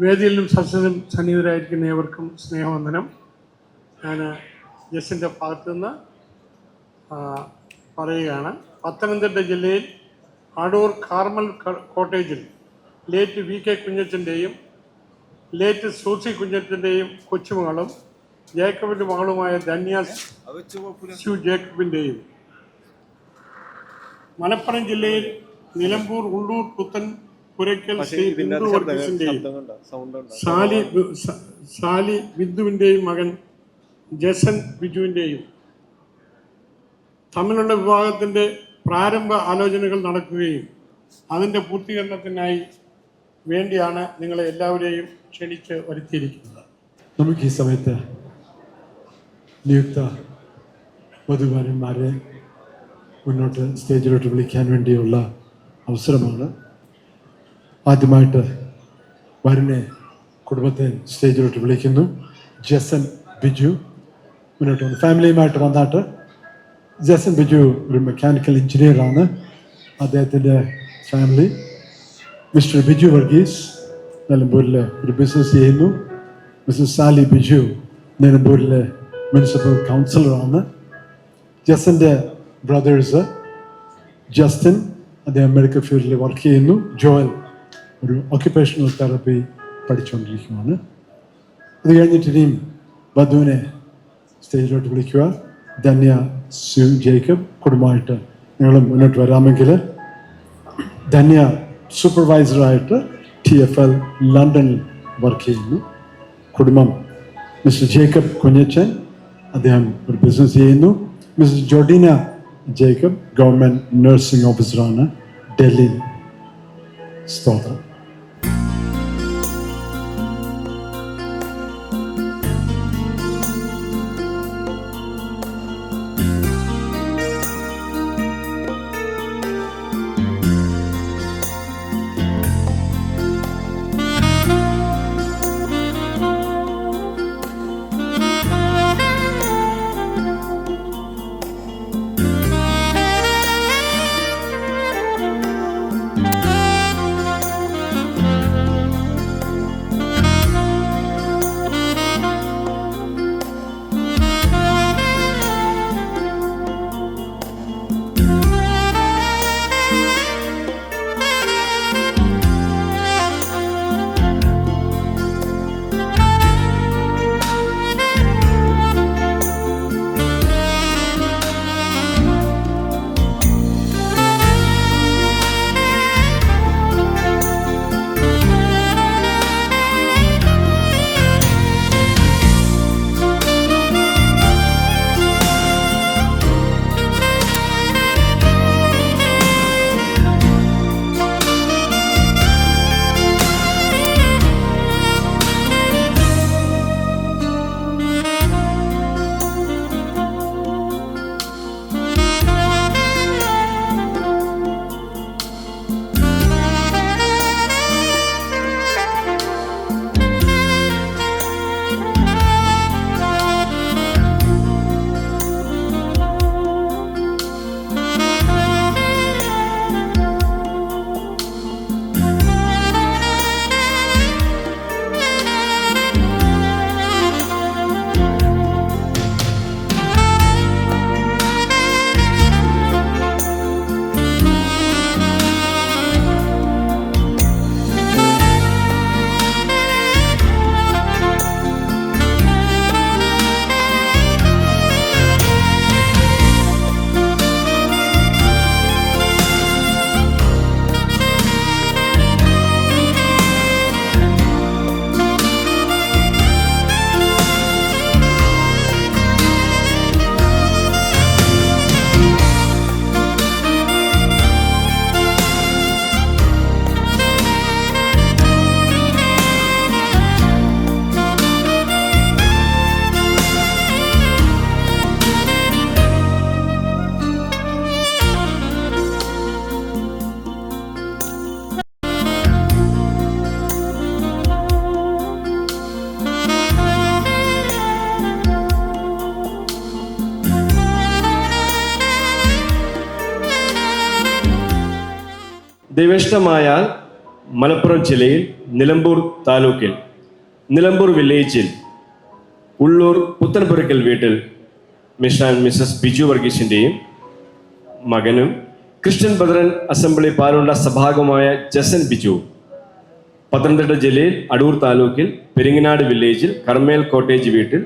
വേദിയിലും സദസ്സിലും സന്നിഹിതരായിരിക്കുന്ന ഏവർക്കും സ്നേഹവന്ദനം. ഞാൻ ജസിൻ്റെ ഭാഗത്തു നിന്ന് പറയുകയാണ്. പത്തനംതിട്ട ജില്ലയിൽ അടൂർ കാർമൽ കോട്ടേജിൽ ലേറ്റ് VK കുഞ്ഞച്ചൻ്റെയും ലേറ്റ് സൂസി കുഞ്ഞച്ചൻ്റെയും കൊച്ചുമകളും ജേക്കബിൻ്റെ മകളുമായ ധന്യ ശിവ് ജേക്കബിൻ്റെയും, മലപ്പുറം ജില്ലയിൽ നിലമ്പൂർ ഉള്ളൂർ പുത്തൻ പുരയ്ക്കൽ ശ്രീ ബിന്ദു വർഗീസിന്റെയും സാലി ബിന്ദുവിന്റെയും മകൻ ജസൻ ബിജുവിന്റെയും തമ്മിലുള്ള വിവാഹത്തിന്റെ പ്രാരംഭ ആലോചനകൾ നടക്കുകയും അതിന്റെ പൂർത്തീകരണത്തിനായി വേണ്ടിയാണ് നിങ്ങളെ എല്ലാവരെയും ക്ഷണിച്ച് വരുത്തിയിരിക്കുന്നത്. നമുക്ക് ഈ സമയത്ത് നിയുക്ത വധുവരന്മാരെ മുന്നോട്ട് സ്റ്റേജിലോട്ട് വിളിക്കാൻ വേണ്ടിയുള്ള അവസരമാണ്. ആദ്യമായിട്ട് വരനെ കുടുംബത്തെ സ്റ്റേജിലോട്ട് വിളിക്കുന്നു. ജസൻ ബിജു മുന്നോട്ട് വന്നു. ഫാമിലിയുമായിട്ട് വന്നാട്ട്. ജസൻ ബിജു ഒരു മെക്കാനിക്കൽ എഞ്ചിനീയറാണ്. അദ്ദേഹത്തിൻ്റെ ഫാമിലി മിസ്റ്റർ ബിജു വർഗീസ് നിലമ്പൂരിൽ ഒരു ബിസിനസ് ചെയ്യുന്നു. മിസ്സസ് സാലി ബിജു നിലമ്പൂരിലെ മുനിസിപ്പൽ കൗൺസിലറാണ്. ജസൻ്റെ ബ്രദേഴ്സ് ജസ്റ്റിൻ, അദ്ദേഹം മെഡിക്കൽ ഫീൽഡിൽ വർക്ക് ചെയ്യുന്നു. ജോയൽ ഒരു ഓക്യുപ്പേഷണൽ തെറപ്പി പഠിച്ചുകൊണ്ടിരിക്കുകയാണ്. അത് കഴിഞ്ഞിട്ട് ഇനിയും വധുവിനെ സ്റ്റേജിലോട്ട് വിളിക്കുക. ധന്യ സു ജേക്കബ് കുടുംബമായിട്ട് നിങ്ങളും മുന്നോട്ട് വരാമെങ്കിൽ. ധന്യ സൂപ്പർവൈസറായിട്ട് TFL ലണ്ടനിൽ വർക്ക് ചെയ്യുന്നു. കുടുംബം മിസ്റ്റർ ജേക്കബ് കുഞ്ഞച്ചൻ, അദ്ദേഹം ഒരു ബിസിനസ് ചെയ്യുന്നു. മിസ്സസ് ജോഡീന ജേക്കബ് ഗവൺമെൻറ് നഴ്സിംഗ് ഓഫീസറാണ്, ഡൽഹിയിൽ. സ്തോത്രം. ദൈവേഷ്ടമായാൽ മലപ്പുറം ജില്ലയിൽ നിലമ്പൂർ താലൂക്കിൽ നിലമ്പൂർ വില്ലേജിൽ ഉള്ളൂർ പുത്തൻപുരക്കൽ വീട്ടിൽ മിസ്റ്റർ ആൻഡ് മിസ്സസ് ബിജു വർഗീസിൻ്റെയും മകനും ക്രിസ്ത്യൻ ബ്രദറൻ അസംബ്ലി പാലുണ്ട സഭാംഗമായ ജസൻ ബിജു പത്തനംതിട്ട ജില്ലയിൽ അടൂർ താലൂക്കിൽ പെരിങ്ങനാട് വില്ലേജിൽ കർമേൽ കോട്ടേജ് വീട്ടിൽ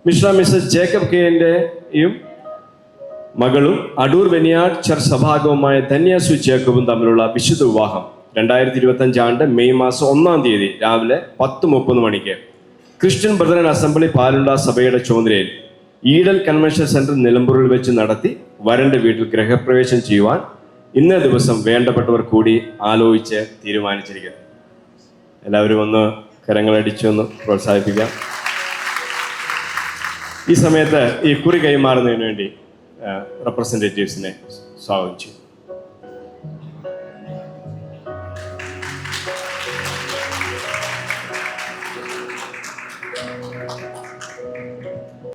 മിസ്റ്റർ ആൻഡ് മിസ്സസ് ജേക്കബ് കെൻ്റെയും മകളും അടൂർ വെനിയാട് ചർച്ച് സഭാംഗവുമായ ധന്യ സു ജേക്കബും തമ്മിലുള്ള വിശുദ്ധ വിവാഹം 2025 മെയ് മാസം 1-ാം തീയതി രാവിലെ 10:30 മണിക്ക് ക്രിസ്ത്യൻ ബ്രദറൻ അസംബ്ലി പാലുണ്ട സഭയുടെ ചുമതലയിൽ ഈഡൽ കൺവെൻഷൻ സെന്റർ നിലമ്പൂരിൽ വെച്ച് നടത്തി വരന്റെ വീട്ടിൽ ഗൃഹപ്രവേശം ചെയ്യുവാൻ ഇന്നേ ദിവസം വേണ്ടപ്പെട്ടവർ കൂടി ആലോചിച്ച് തീരുമാനിച്ചിരിക്കുന്നു. എല്ലാവരും ഒന്ന് കരങ്ങളടിച്ച് ഒന്ന് പ്രോത്സാഹിപ്പിക്കാം. ഈ സമയത്ത് ഈ കുറി കൈമാറുന്നതിന് വേണ്ടി റെപ്രസെൻറ്റേറ്റീവ്സിനെ സ്വാഗതം ചെയ്യും.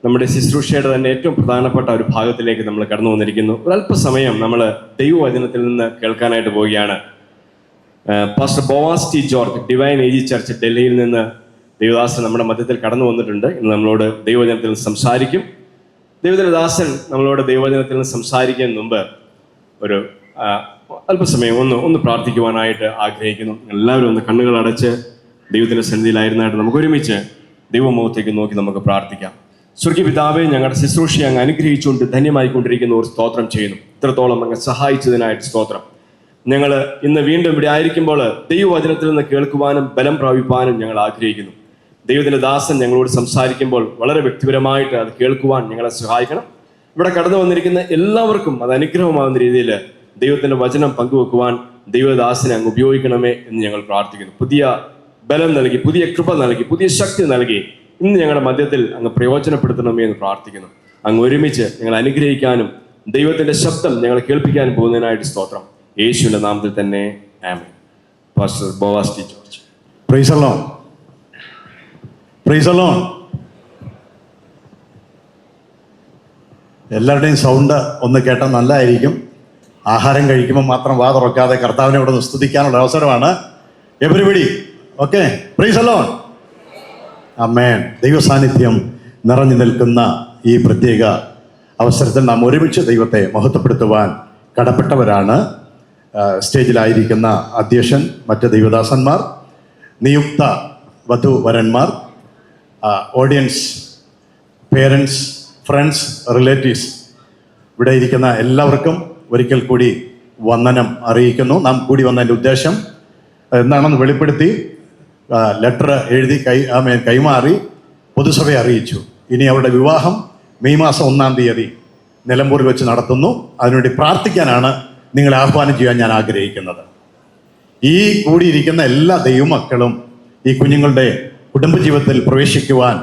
നമ്മുടെ ശുശ്രൂഷയുടെ തന്നെ ഏറ്റവും പ്രധാനപ്പെട്ട ഒരു ഭാഗത്തിലേക്ക് നമ്മൾ കടന്നു വന്നിരിക്കുന്നു. ഒരല്പസമയം നമ്മൾ ദൈവവചനത്തിൽ നിന്ന് കേൾക്കാനായിട്ട് പോവുകയാണ്. Pastor Boaz T George divine age church ഡൽഹിയിൽ നിന്ന് ദൈവദാസൻ നമ്മുടെ മധ്യത്തിൽ കടന്നു വന്നിട്ടുണ്ട്. ഇന്ന് നമ്മളോട് ദൈവവചനത്തിൽ നിന്ന് സംസാരിക്കും. ദൈവദാസൻ നമ്മളോട് ദൈവവചനത്തിൽ നിന്ന് സംസാരിക്കുന്നതിന് മുമ്പ് ഒരു അല്പസമയം ഒന്ന് പ്രാർത്ഥിക്കുവാനായിട്ട് ആഗ്രഹിക്കുന്നു. എല്ലാവരും ഒന്ന് കണ്ണുകൾ അടച്ച് ദൈവത്തിൻ്റെ സന്നിധിയിലായിരുന്നായിട്ട് നമുക്ക് ഒരുമിച്ച് ദൈവമുഖത്തേക്ക് നോക്കി നമുക്ക് പ്രാർത്ഥിക്കാം. സ്വർഗീയ പിതാവേ, ഞങ്ങളുടെ ശുശ്രൂഷയെ അങ്ങ് അനുഗ്രഹിച്ചുകൊണ്ട് ധന്യമായിക്കൊണ്ടിരിക്കുന്ന ഒരു സ്തോത്രം ചെയ്യുന്നു. ഇത്രത്തോളം അങ്ങ് സഹായിച്ചതിനായിട്ട് സ്തോത്രം. ഞങ്ങൾ ഇന്ന് വീണ്ടും ഇവിടെ ആയിരിക്കുമ്പോൾ ദൈവവചനത്തിൽ നിന്ന് കേൾക്കുവാനും ബലം പ്രാപിപ്പാനും ഞങ്ങൾ ആഗ്രഹിക്കുന്നു. ദൈവത്തിൻ്റെ ദാസൻ ഞങ്ങളോട് സംസാരിക്കുമ്പോൾ വളരെ വ്യക്തിപരമായിട്ട് അത് കേൾക്കുവാൻ ഞങ്ങളെ സഹായിക്കണം. ഇവിടെ കടന്നു വന്നിരിക്കുന്ന എല്ലാവർക്കും അത് അനുഗ്രഹമാകുന്ന രീതിയിൽ ദൈവത്തിൻ്റെ വചനം പങ്കുവെക്കുവാൻ ദൈവദാസനെ അങ്ങ് ഉപയോഗിക്കണമേ എന്ന് ഞങ്ങൾ പ്രാർത്ഥിക്കുന്നു. പുതിയ ബലം നൽകി, പുതിയ കൃപ നൽകി, പുതിയ ശക്തി നൽകി ഇന്ന് ഞങ്ങളുടെ മധ്യത്തിൽ അങ്ങ് പ്രയോജനപ്പെടുത്തണമേ എന്ന് പ്രാർത്ഥിക്കുന്നു. അങ്ങ് ഒരുമിച്ച് ഞങ്ങൾ അനുഗ്രഹിക്കാനും ദൈവത്തിൻ്റെ ശബ്ദം ഞങ്ങളെ കേൾപ്പിക്കാനും പോകുന്നതിനായിട്ട് സ്തോത്രം. യേശുവിൻ്റെ നാമത്തിൽ തന്നെ amen. Pastor Boaz T George. Praise the lord. Praise the lord. എല്ലാവരുടെയും സൗണ്ട് ഒന്ന് കേട്ടാൽ നല്ലതായിരിക്കും. ആഹാരം കഴിക്കുമ്പോൾ മാത്രം വാ തുറക്കാതെ കർത്താവിനെ ഇവിടെ നിന്ന് സ്തുതിക്കാനുള്ള അവസരമാണ്. Everybody okay. Praise the lord. Amen. ദൈവ സാന്നിധ്യം നിറഞ്ഞു നിൽക്കുന്ന ഈ പ്രത്യേക അവസരത്തിൽ നാം ഒരുമിച്ച് ദൈവത്തെ മഹത്വപ്പെടുത്തുവാൻ കടപ്പെട്ടവരാണ്. സ്റ്റേജിലായിരിക്കുന്ന അധ്യക്ഷൻ, മറ്റ് ദൈവദാസന്മാർ, നിയുക്ത വധുവരന്മാർ, ഓഡിയൻസ്, പേരൻസ്, ഫ്രണ്ട്സ്, റിലേറ്റീവ്സ്, ഇവിടെ ഇരിക്കുന്ന എല്ലാവർക്കും ഒരിക്കൽ കൂടി വന്ദനം അറിയിക്കുന്നു. നാം കൂടി വന്നതിൻ്റെ ഉദ്ദേശം എന്താണെന്ന് വെളിപ്പെടുത്തി ലെറ്റർ എഴുതി കൈമാറി പൊതുസഭയെ അറിയിച്ചു. ഇനി അവരുടെ വിവാഹം മെയ് മാസം 1-ാം തീയതി നിലമ്പൂരിൽ വെച്ച് നടത്തുന്നു. അതിനുവേണ്ടി പ്രാർത്ഥിക്കാനാണ് നിങ്ങളെ ആഹ്വാനം ചെയ്യാൻ ഞാൻ ആഗ്രഹിക്കുന്നത്. ഈ കൂടിയിരിക്കുന്ന എല്ലാ ദൈവമക്കളും ഈ കുഞ്ഞുങ്ങളുടെ കുടുംബജീവിതത്തിൽ പ്രവേശിക്കുവാൻ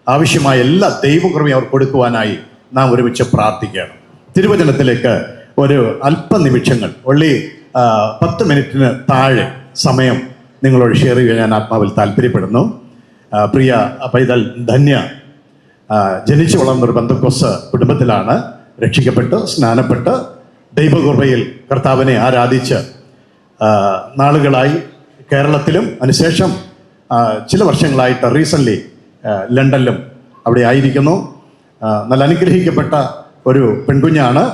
ആവശ്യമായ എല്ലാ ദൈവകൃപയും അവർ കൊടുക്കുവാനായി നാം ഒരുമിച്ച് പ്രാർത്ഥിക്കുകയാണ്. തിരുവചനത്തിലേക്ക് ഒരു അല്പനിമിഷങ്ങൾ, ഒള്ളി 10 മിനിറ്റിന് താഴെ സമയം നിങ്ങളോട് ഷെയർ ചെയ്യാൻ ഞാൻ ആത്മാവിൽ താല്പര്യപ്പെടുന്നു. പ്രിയ പൈതൽ ധന്യ ജനിച്ചു വളർന്നൊരു പെന്തക്കോസ്ത് കുടുംബത്തിലാണ്. രക്ഷിക്കപ്പെട്ട് സ്നാനപ്പെട്ട് ദൈവകൃപയിൽ കർത്താവിനെ ആരാധിച്ച് നാളുകളായി കേരളത്തിലും അതിനുശേഷം ചില വർഷങ്ങളായിട്ട് റീസെൻ്റ്ലി ലണ്ടനിലും അവിടെ ആയിരിക്കുന്നു. നല്ല അനുഗ്രഹിക്കപ്പെട്ട ഒരു പെൺകുഞ്ഞാണ്.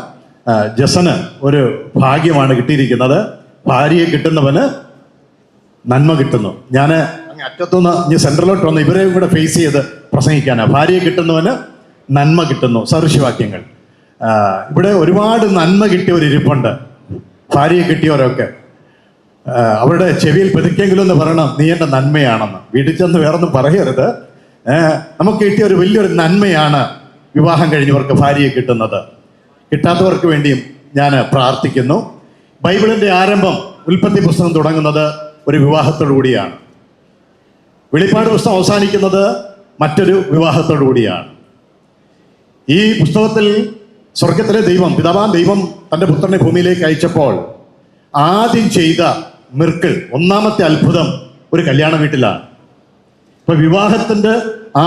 ജസന് ഒരു ഭാഗ്യമാണ് കിട്ടിയിരിക്കുന്നത്. ഭാര്യയെ കിട്ടുന്നവന് നന്മ കിട്ടുന്നു. ഞാൻ അങ്ങ് അറ്റത്തുനിന്ന് ഇനി സെൻട്രലോട്ട് വന്ന് ഇവരെയും കൂടെ ഫേസ് ചെയ്ത് പ്രസംഗിക്കാനാണ്. ഭാര്യയെ കിട്ടുന്നവന് നന്മ കിട്ടുന്നു. സദൃശവാക്യങ്ങൾ. ഇവിടെ ഒരുപാട് നന്മ കിട്ടിയവരിപ്പുണ്ട്. ഭാര്യയെ കിട്ടിയവരൊക്കെ അവരുടെ ചെവിയിൽ പതുക്കെങ്കിലും എന്ന് പറയണം, നീ എൻ്റെ നന്മയാണെന്ന്. വീട്ടിൽ ചെന്ന് വേറൊന്നും പറയരുത്. നമുക്ക് കിട്ടിയ ഒരു വലിയൊരു നന്മയാണ് വിവാഹം കഴിഞ്ഞവർക്ക് ഭാര്യയെ കിട്ടുന്നത്. കിട്ടാത്തവർക്ക് വേണ്ടിയും ഞാൻ പ്രാർത്ഥിക്കുന്നു. ബൈബിളിൻ്റെ ആരംഭം, ഉൽപ്പത്തി പുസ്തകം തുടങ്ങുന്നത് ഒരു വിവാഹത്തോടു കൂടിയാണ്. വെളിപ്പാട് പുസ്തകം അവസാനിക്കുന്നത് മറ്റൊരു വിവാഹത്തോടു കൂടിയാണ്. ഈ പുസ്തകത്തിൽ സ്വർഗത്തിലെ ദൈവം, പിതാവാം ദൈവം തൻ്റെ പുത്രനെ ഭൂമിയിലേക്ക് അയച്ചപ്പോൾ ആദ്യം ചെയ്ത മിർക്കിൾ, ഒന്നാമത്തെ അത്ഭുതം ഒരു കല്യാണ വീട്ടിലാണ്. ഇപ്പൊ വിവാഹത്തിൻ്റെ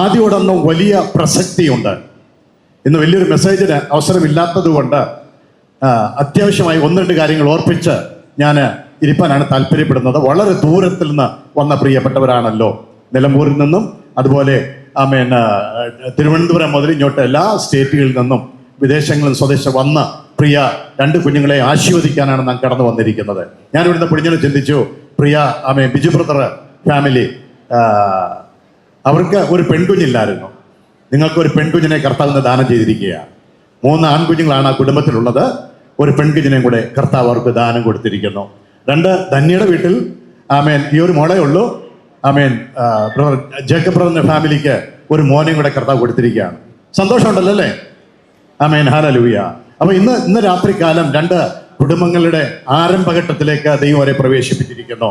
ആദ്യോടൊന്നും വലിയ പ്രസക്തിയുണ്ട്. ഇന്ന് വലിയൊരു മെസ്സേജിന് അവസരമില്ലാത്തത് കൊണ്ട് അത്യാവശ്യമായി 1-2 കാര്യങ്ങൾ ഓർപ്പിച്ച് ഞാൻ ഇരിപ്പാനാണ് താല്പര്യപ്പെടുന്നത്. വളരെ ദൂരത്തിൽ നിന്ന് വന്ന പ്രിയപ്പെട്ടവരാണല്ലോ, നിലമ്പൂരിൽ നിന്നും അതുപോലെ തിരുവനന്തപുരം മുതൽ ഇങ്ങോട്ട് എല്ലാ സ്റ്റേറ്റുകളിൽ നിന്നും വിദേശങ്ങളിൽ സ്വദേശം വന്ന പ്രിയ 2 കുഞ്ഞുങ്ങളെ ആശീർവദിക്കാനാണ് നാം കടന്നു വന്നിരിക്കുന്നത്. ഞാൻ ഇവിടുന്ന് പിടിഞ്ഞു ചിന്തിച്ചു, പ്രിയ ബിജു ബ്രദർ ഫാമിലി, അവർക്ക് ഒരു പെൺകുഞ്ഞില്ലായിരുന്നു. നിങ്ങൾക്ക് ഒരു പെൺകുഞ്ഞിനെ കർത്താവിന് ദാനം ചെയ്തിരിക്കുകയാണ്. 3 ആൺകുഞ്ഞുങ്ങളാണ് ആ കുടുംബത്തിലുള്ളത്. ഒരു പെൺകുഞ്ഞിനെയും കൂടെ കർത്താവ് അവർക്ക് ദാനം കൊടുത്തിരിക്കുന്നു. രണ്ട് ധന്യയുടെ വീട്ടിൽ ആമേൻ ഈ ഒരു മോളേ ഉള്ളൂ. ആമേൻ ബ്രദർ ജേക്കബ് ബ്രദറിന്റെ ഫാമിലിക്ക് ഒരു മോനെയും കൂടെ കർത്താവ് കൊടുത്തിരിക്കുകയാണ്. സന്തോഷമുണ്ടല്ലോ അല്ലേ? ആമേൻ, ഹല്ലേലൂയ. അപ്പൊ ഇന്ന് രാത്രികാലം രണ്ട് കുടുംബങ്ങളുടെ ആരംഭഘട്ടത്തിലേക്ക് ദൈവം അവരെ പ്രവേശിപ്പിച്ചിരിക്കുന്നു.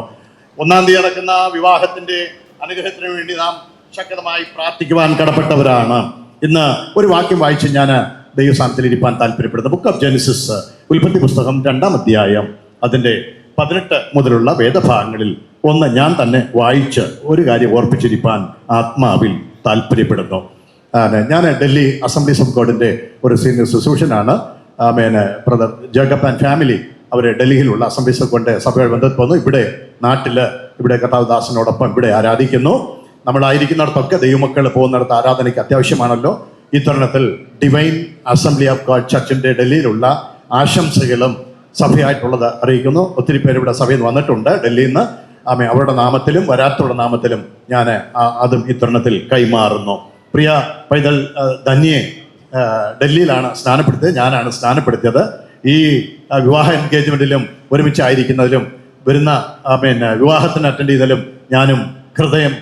1-ാം തീയതി നടക്കുന്ന വിവാഹത്തിന്റെ അനുഗ്രഹത്തിന് വേണ്ടി നാം ശക്തമായി പ്രാർത്ഥിക്കുവാൻ കടപ്പെട്ടവരാണ്. ഇന്ന് ഒരു വാക്യം വായിച്ച് ഞാൻ ദൈവസ്ഥാനത്തിലിരിക്കാൻ താല്പര്യപ്പെടുന്നു. ബുക്ക് ഓഫ് ജെനസിസ്, ഉൽപ്പത്തി പുസ്തകം 2-ാം അധ്യായം അതിൻ്റെ 18 മുതലുള്ള വേദഭാഗങ്ങളിൽ ഒന്ന് ഞാൻ തന്നെ വായിച്ച് ഒരു കാര്യം ഓർപ്പിച്ചിരിക്കാൻ ആത്മാവിൽ താല്പര്യപ്പെടുന്നു. ഞാൻ ഡൽഹി അസംബ്ലീസ് ഓഫ് ഗോഡിൻ്റെ ഒരു സീനിയർ ശുശ്രൂഷനാണ്. ബ്രദർ ജേക്കബ് ആൻഡ് ഫാമിലി അവർ ഡൽഹിയിലുള്ള അസംബ്ലീസ് ഓഫ് ഗോഡിൻ്റെ സഭയുടെ ബന്ധത്തിൽ വന്നു. ഇവിടെ കർത്താവദാസനോടൊപ്പം ഇവിടെ ആരാധിക്കുന്നു. നമ്മളായിരിക്കുന്നിടത്തൊക്കെ ദൈവമക്കൾ പോകുന്നിടത്ത് ആരാധനയ്ക്ക് അത്യാവശ്യമാണല്ലോ. ഈ തരുണത്തിൽ ഡിവൈൻ അസംബ്ലി ഓഫ് ഗോഡ് ചർച്ചിൻ്റെ ഡൽഹിയിലുള്ള ആശംസകളും സഭയായിട്ടുള്ളത് അറിയിക്കുന്നു. ഒത്തിരി പേര് ഇവിടെ സഭയിൽ വന്നിട്ടുണ്ട് ഡൽഹിയിൽ നിന്ന്. അവരുടെ നാമത്തിലും വരാത്തവരുടെ നാമത്തിലും ഞാൻ അതും ഈ തരുണത്തിൽ കൈമാറുന്നു. പ്രിയ പൈതൽ ധന്യെ ഡൽഹിയിലാണ് സ്നാനപ്പെടുത്തിയത്, ഞാനാണ് സ്നാനപ്പെടുത്തിയത്. ഈ വിവാഹ എൻഗേജ്മെൻറ്റിലും ഒരുമിച്ചായിരിക്കുന്നതിലും വരുന്ന വിവാഹത്തിന് അറ്റൻഡ് ചെയ്തതിലും ഞാനും ഹൃദയം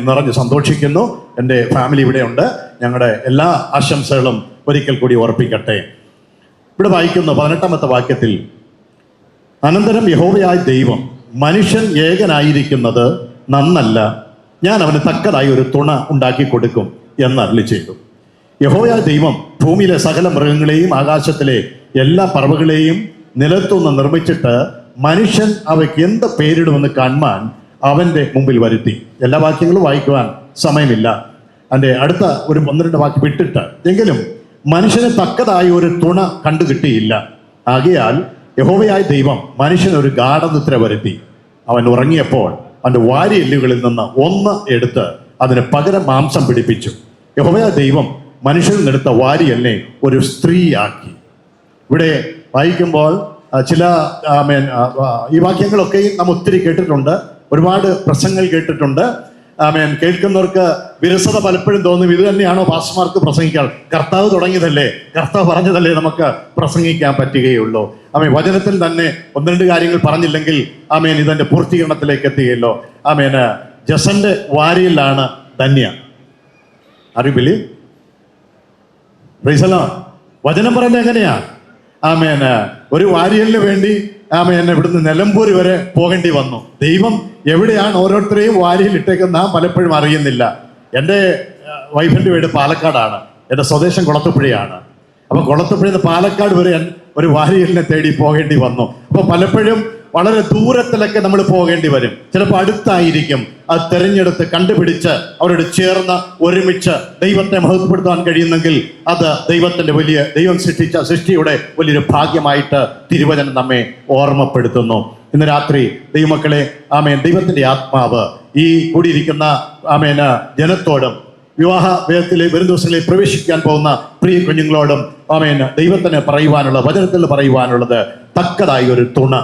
നിറഞ്ഞ് സന്തോഷിക്കുന്നു. എൻ്റെ ഫാമിലി ഇവിടെയുണ്ട്. ഞങ്ങളുടെ എല്ലാ ആശംസകളും ഒരിക്കൽ കൂടി ഓർപ്പിക്കട്ടെ. ഇവിടെ വായിക്കുന്നു 18-ാമത്തെ വാക്യത്തിൽ, അനന്തരം യഹോവയായ ദൈവം മനുഷ്യൻ ഏകനായിരിക്കുന്നത് നന്നല്ല, ഞാൻ അവന് തക്കതായി ഒരു തുണ ഉണ്ടാക്കി കൊടുക്കും എന്ന് അരുളി ചെയ്തു. യഹോവയായ ദൈവം ഭൂമിയിലെ സകല മൃഗങ്ങളെയും ആകാശത്തിലെ എല്ലാ പറവകളെയും നിലത്തുനിന്ന് നിർമ്മിച്ചിട്ട് മനുഷ്യൻ അവയ്ക്ക് എന്ത് പേരിടുമെന്ന് കാണുവാൻ അവൻ്റെ മുമ്പിൽ വരുത്തി. എല്ലാ വാക്യങ്ങളും വായിക്കുവാൻ സമയമില്ല. അതിൻ്റെ അടുത്ത ഒരു 1-2 വാക്യം വിട്ടിട്ട് എങ്കിലും മനുഷ്യന് തക്കതായി ഒരു തുണ കണ്ടു കിട്ടിയില്ല. ആകയാൽ യഹോവയായ ദൈവം മനുഷ്യനൊരു ഗാഢനിദ്ര വരുത്തി. അവൻ ഉറങ്ങിയപ്പോൾ അവൻ്റെ വാരിയെല്ലുകളിൽ നിന്ന് ഒന്ന് എടുത്ത് അതിന് പകരം മാംസം പിടിപ്പിച്ചു. യഹോവയായ ദൈവം മനുഷ്യനിൽ നിന്നെടുത്ത വാരിയെല്ലിനെ ഒരു സ്ത്രീയാക്കി. ഇവിടെ വായിക്കുമ്പോൾ ചില ഈ വാക്യങ്ങളൊക്കെയും നാം ഒത്തിരി കേട്ടിട്ടുണ്ട്, ഒരുപാട് പ്രസംഗങ്ങൾ കേട്ടിട്ടുണ്ട്. കേൾക്കുന്നവർക്ക് വിരസത പലപ്പോഴും തോന്നും, ഇത് തന്നെയാണോ പാസ്റ്റർമാർക്ക് പ്രസംഗിക്കാൻ? കർത്താവ് തുടങ്ങിയതല്ലേ, കർത്താവ് പറഞ്ഞതല്ലേ നമുക്ക് പ്രസംഗിക്കാൻ പറ്റുകയുള്ളൂ. വചനത്തിൽ തന്നെ 1-2 കാര്യങ്ങൾ പറഞ്ഞില്ലെങ്കിൽ ഇതിന്റെ പൂർത്തീകരണത്തിലേക്ക് എത്തുകയല്ലോ. ജസന്റെ വാരിയിലാണ് ധന്യ. അറിവില് വചനം പറയുന്നത് എങ്ങനെയാ? ഒരു വാരിയലിന് വേണ്ടി ഇവിടുന്ന് നിലമ്പൂർ വരെ പോകേണ്ടി വന്നു. ദൈവം എവിടെയാണ് ഓരോരുത്തരെയും വാരിയിൽ ഇട്ടേക്കുന്നത് നാം പലപ്പോഴും അറിയുന്നില്ല. എൻ്റെ വൈഫിൻ്റെ വീട് പാലക്കാടാണ്, എൻ്റെ സ്വദേശം കുളത്തുപുഴയാണ്. അപ്പൊ കുളത്തുപുഴയിൽ നിന്ന് പാലക്കാട് വരെ ഒരു വാരിയലിനെ തേടി പോകേണ്ടി വന്നു. അപ്പൊ പലപ്പോഴും വളരെ ദൂരത്തിലൊക്കെ നമ്മൾ പോകേണ്ടി വരും. ചിലപ്പോൾ അടുത്തായിരിക്കും. അത് തിരഞ്ഞെടുത്ത് കണ്ടുപിടിച്ച് അവരോട് ചേർന്ന് ഒരുമിച്ച് ദൈവത്തെ മഹത്വപ്പെടുത്താൻ കഴിയുന്നെങ്കിൽ അത് ദൈവം സൃഷ്ടിച്ച സൃഷ്ടിയുടെ വലിയൊരു ഭാഗ്യമായിട്ട് തിരുവചനം നമ്മെ ഓർമ്മപ്പെടുത്തുന്നു. ഇന്ന് രാത്രി ദൈവമക്കളെ ദൈവത്തിന്റെ ആത്മാവ് ഈ കൂടിയിരിക്കുന്ന ജനത്തോടും വിവാഹ വേദത്തിലെ വരും ദിവസങ്ങളിൽ പ്രവേശിക്കാൻ പോകുന്ന പ്രിയ കുഞ്ഞുങ്ങളോടും ദൈവത്തിന് പറയുവാനുള്ള, വചനത്തിൽ പറയുവാനുള്ളത് തക്കതായി ഒരു തുണ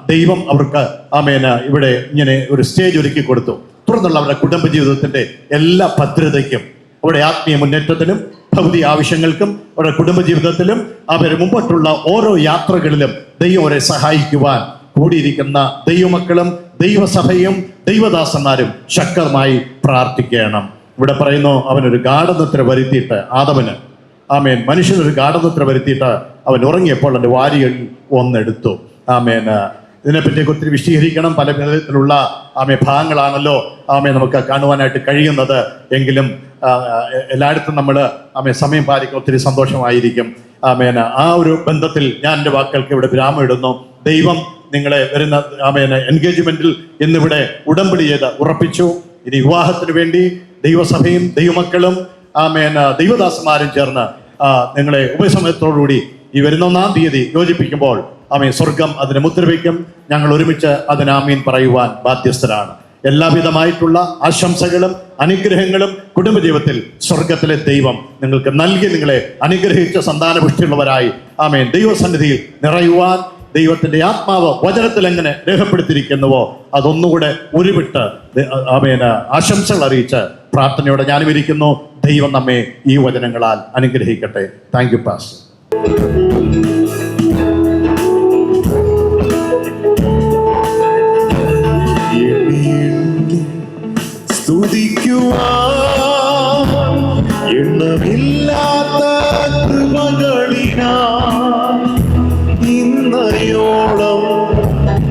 ദൈവം അവർക്ക് ഇവിടെ ഇങ്ങനെ ഒരു സ്റ്റേജ് ഒരുക്കി കൊടുത്തു. തുടർന്നുള്ള അവരുടെ കുടുംബജീവിതത്തിന്റെ എല്ലാ ഭദ്രതയ്ക്കും, അവരുടെ ആത്മീയ മുന്നേറ്റത്തിനും ഭൗതിക ആവശ്യങ്ങൾക്കും അവരുടെ കുടുംബജീവിതത്തിലും അവർ മുമ്പോട്ടുള്ള ഓരോ യാത്രകളിലും ദൈവം അവരെ സഹായിക്കുവാൻ കൂടിയിരിക്കുന്ന ദൈവമക്കളും ദൈവസഭയും ദൈവദാസന്മാരും ശക്തമായി പ്രാർത്ഥിക്കണം. ഇവിടെ പറയുന്നു, അവനൊരു ഗാഢനിദ്ര വരുത്തിയിട്ട് ആദവന് മനുഷ്യനൊരു ഗാഢനിദ്ര വരുത്തിയിട്ട് അവൻ ഉറങ്ങിയപ്പോൾ അവൻ്റെ വാരിയിൽ ഒന്നെടുത്തു. ഇതിനെപ്പറ്റിയൊക്കെ ഒത്തിരി വിശദീകരിക്കണം. പല വിധത്തിലുള്ള ഭാഗങ്ങളാണല്ലോ നമുക്ക് കാണുവാനായിട്ട് കഴിയുന്നത്. എങ്കിലും എല്ലായിടത്തും നമ്മൾ സമയം പാലിക്കാൻ ഒത്തിരി സന്തോഷമായിരിക്കും. ആ ഒരു ബന്ധത്തിൽ ഞാൻ എൻ്റെ വാക്കുകൾക്ക് ഇവിടെ വിരാമം ഇടുന്നു. ദൈവം നിങ്ങളെ വരുന്ന എൻഗേജ്മെന്റിൽ ഇന്നിവിടെ ഉടമ്പടി ചെയ്ത് ഉറപ്പിച്ചു. ഇനി വിവാഹത്തിന് വേണ്ടി ദൈവസഭയും ദൈവമക്കളും ദൈവദാസന്മാരും ചേർന്ന് നിങ്ങളെ ഉപസമയത്തോടുകൂടി ഈ വരുന്ന 1-ാം തീയതി യോജിപ്പിക്കുമ്പോൾ സ്വർഗം അതിന് മുദ്രവയ്ക്കും. ഞങ്ങൾ ഒരുമിച്ച് അതിന് ആമീൻ പറയുവാൻ ബാധ്യസ്ഥരാണ്. എല്ലാവിധമായിട്ടുള്ള ആശംസകളും അനുഗ്രഹങ്ങളും കുടുംബജീവിതത്തിൽ സ്വർഗത്തിലെ ദൈവം നിങ്ങൾക്ക് നൽകി നിങ്ങളെ അനുഗ്രഹിച്ച സന്താനപുഷ്ടിയുള്ളവരായി ദൈവസന്നിധിയിൽ നിറയുവാൻ ദൈവത്തിന്റെ ആത്മാവ് വചനത്തിൽ എങ്ങനെ രേഖപ്പെടുത്തിയിരിക്കുന്നുവോ അതൊന്നുകൂടെ ഉരുവിട്ട് ആശംസകൾ അറിയിച്ച് പ്രാർത്ഥനയോടെ ഞാനും ഇരിക്കുന്നു. ദൈവം നമ്മെ ഈ വചനങ്ങളാൽ അനുഗ്രഹിക്കട്ടെ. Thank you pastor. സ്തുതിക്കുവാൻ എണ്ണമില്ലാത്ത കൃപകളിനാൽ ഇന്നയോളം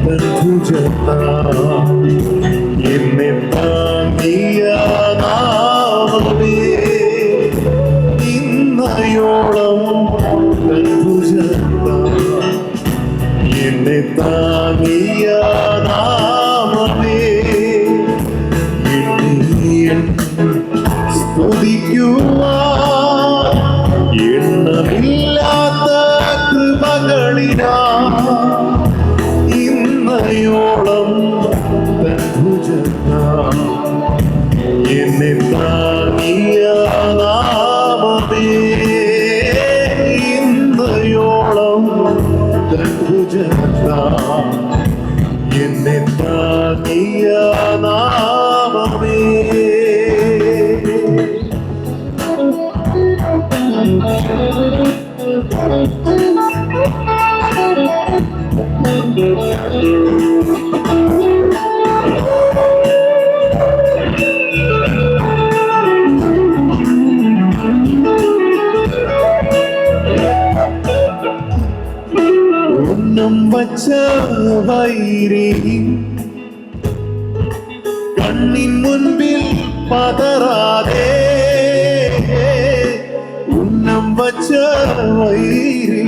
തൻ ഭുജത്താൽ എന്നെ താങ്ങിയ നാമമേ, ഇന്നയോളം തൻ ഭുജത്താൽ എന്നെ താങ്ങിയ നാമമേ, സ്തുതിക്കുവാൻ എണ്ണമില്ലാത്ത കൃപകളിനാൽ ഇന്നയോളം തൻ ഭുജത്താൽ എന്നെ താങ്ങിയ നാമമേ, ഇന്നയോളം തൻ ഭുജത്താൽ എന്നെ താങ്ങിയ നാമമേ. ഉന്നം വച്ച വൈരി കണ്ണിൻ മുൻപിൽ പതറാതെ, ഉന്നം വച്ച വൈരി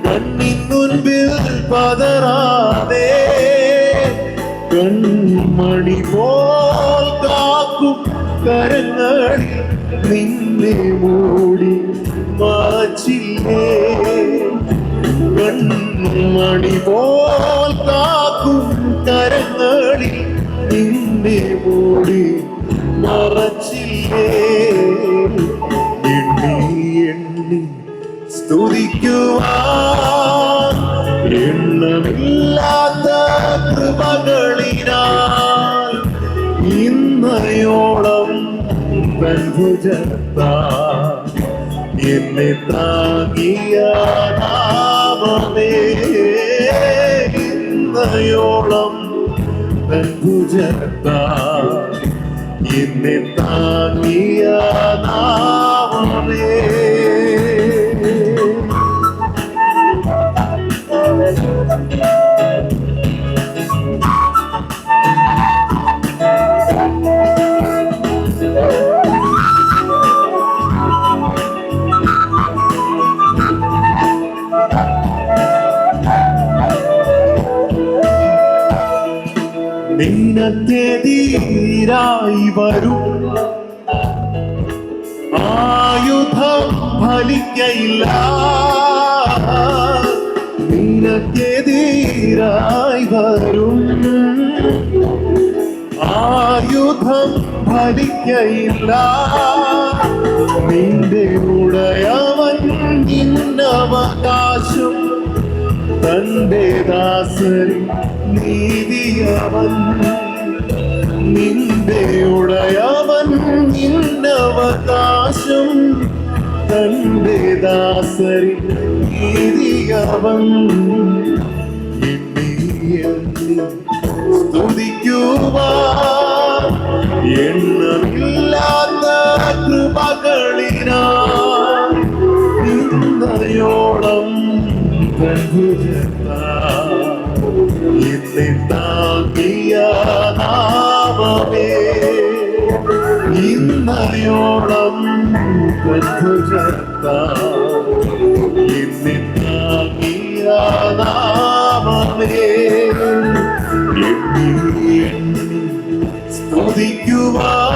കണ്ണിൻ മുൻപിൽ പതറാതെ, കൺമണി പോൽ കാക്കും കരങ്ങളിൽ നിന്നെ മൂടി മറച്ചില്ലേ, കൺമണി പോൽ കാക്കും കരങ്ങളിൽ നിന്നെ മൂടി മറച്ചില്ലേ. എണ്ണി എണ്ണി സ്തുതിക്കുവാൻ എണ്ണമില്ലാത്ത കൃപകളിനാൽ ഇന്നയോളം തൻ ഭുജത്താൽ എന്നെ താങ്ങിയ നാമമേ, ഇന്നയോളം തൻ ഭുജത്താൽ എന്നെ താങ്ങിയ നാമമേ. നിനക്കെതിരായി വരും ആയുധം ഫലിക്കയില്ല, നിനക്കെതിരായി വരും ആയുധം ഫലിക്കയില്ല, നിന്റെ ഉടയവൻ നിന്നവകാശം തന്റെ ദാസരിൽ നീതിയവൻ, നിന്റെ ഉടയവൻ നിന്നവകാശം തന്റെ ദാസരിൽ നീതിയവൻ. എണ്ണി എണ്ണി സ്തുതിക്കുവാൻ എണ്ണമില്ലാത്ത കൃപകളിനാൽ ഇന്നയോളം തൻ ഭുജത്താൽ എന്നെ താങ്ങിയ നാമമേ, ഇന്നയോളം തൻ ഭുജത്താൽ എന്നെ താങ്ങിയ നാമമേ. എണ്ണി എണ്ണി സ്തുതിക്കുവാൻ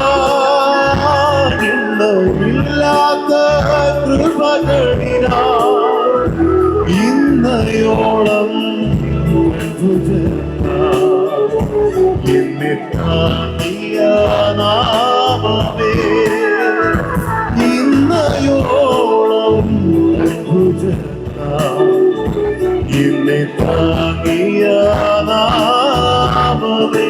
എണ്ണമില്ലാത്ത കൃപകളിനാൽ ഇന്നയോളം എന്നെ താങ്ങിയ നാമമേ, ഇന്നയോളം എന്നെ താങ്ങിയ നാമമേ.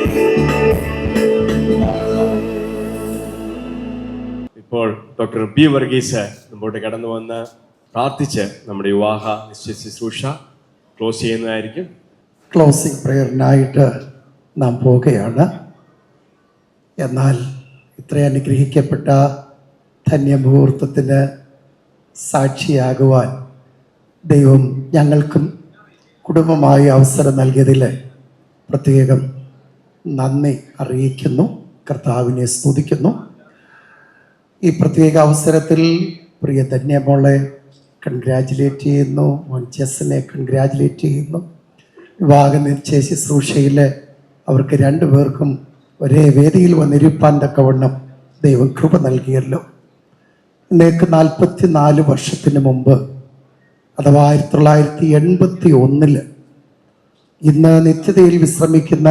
ഇപ്പോൾ ഡോക്ടർ ബി വർഗീസ് മുമ്പോട്ട് കടന്നു വന്ന് പ്രാർത്ഥിച്ച് നമ്മുടെ വിവാഹ നിശ്ചയ ശുശ്രൂഷ ക്ലോസ് ചെയ്യുന്നതായിരിക്കും. ക്ലോസിംഗ് പ്രെയറിനായിട്ട് നാം പോവുകയാണ്. എന്നാൽ ഇത്ര അനുഗ്രഹിക്കപ്പെട്ട ധന്യമുഹൂർത്തത്തിന് സാക്ഷിയാകുവാൻ ദൈവം ഞങ്ങൾക്കും കുടുംബമായി അവസരം നൽകിയതിൽ പ്രത്യേകം നന്ദി അറിയിക്കുന്നു, കർത്താവിനെ സ്തുതിക്കുന്നു. ഈ പ്രത്യേക അവസരത്തിൽ പ്രിയ ധന്യമോളെ കൺഗ്രാജുലേറ്റ് ചെയ്യുന്നു, മോൻചെസിനെ കൺഗ്രാജുലേറ്റ് ചെയ്യുന്നു. വിവാഹ നിശ്ചയ ശുശ്രൂഷയിൽ അവർക്ക് രണ്ടുപേർക്കും ഒരേ വേദിയിൽ വന്നിരിപ്പാൻ തക്കവണ്ണം ദൈവം കൃപ നൽകിയല്ലോ. ഇന്നേക്ക് 44 വർഷത്തിന് മുമ്പ്, അഥവാ 1981 ഇന്ന് നിത്യതയിൽ വിശ്രമിക്കുന്ന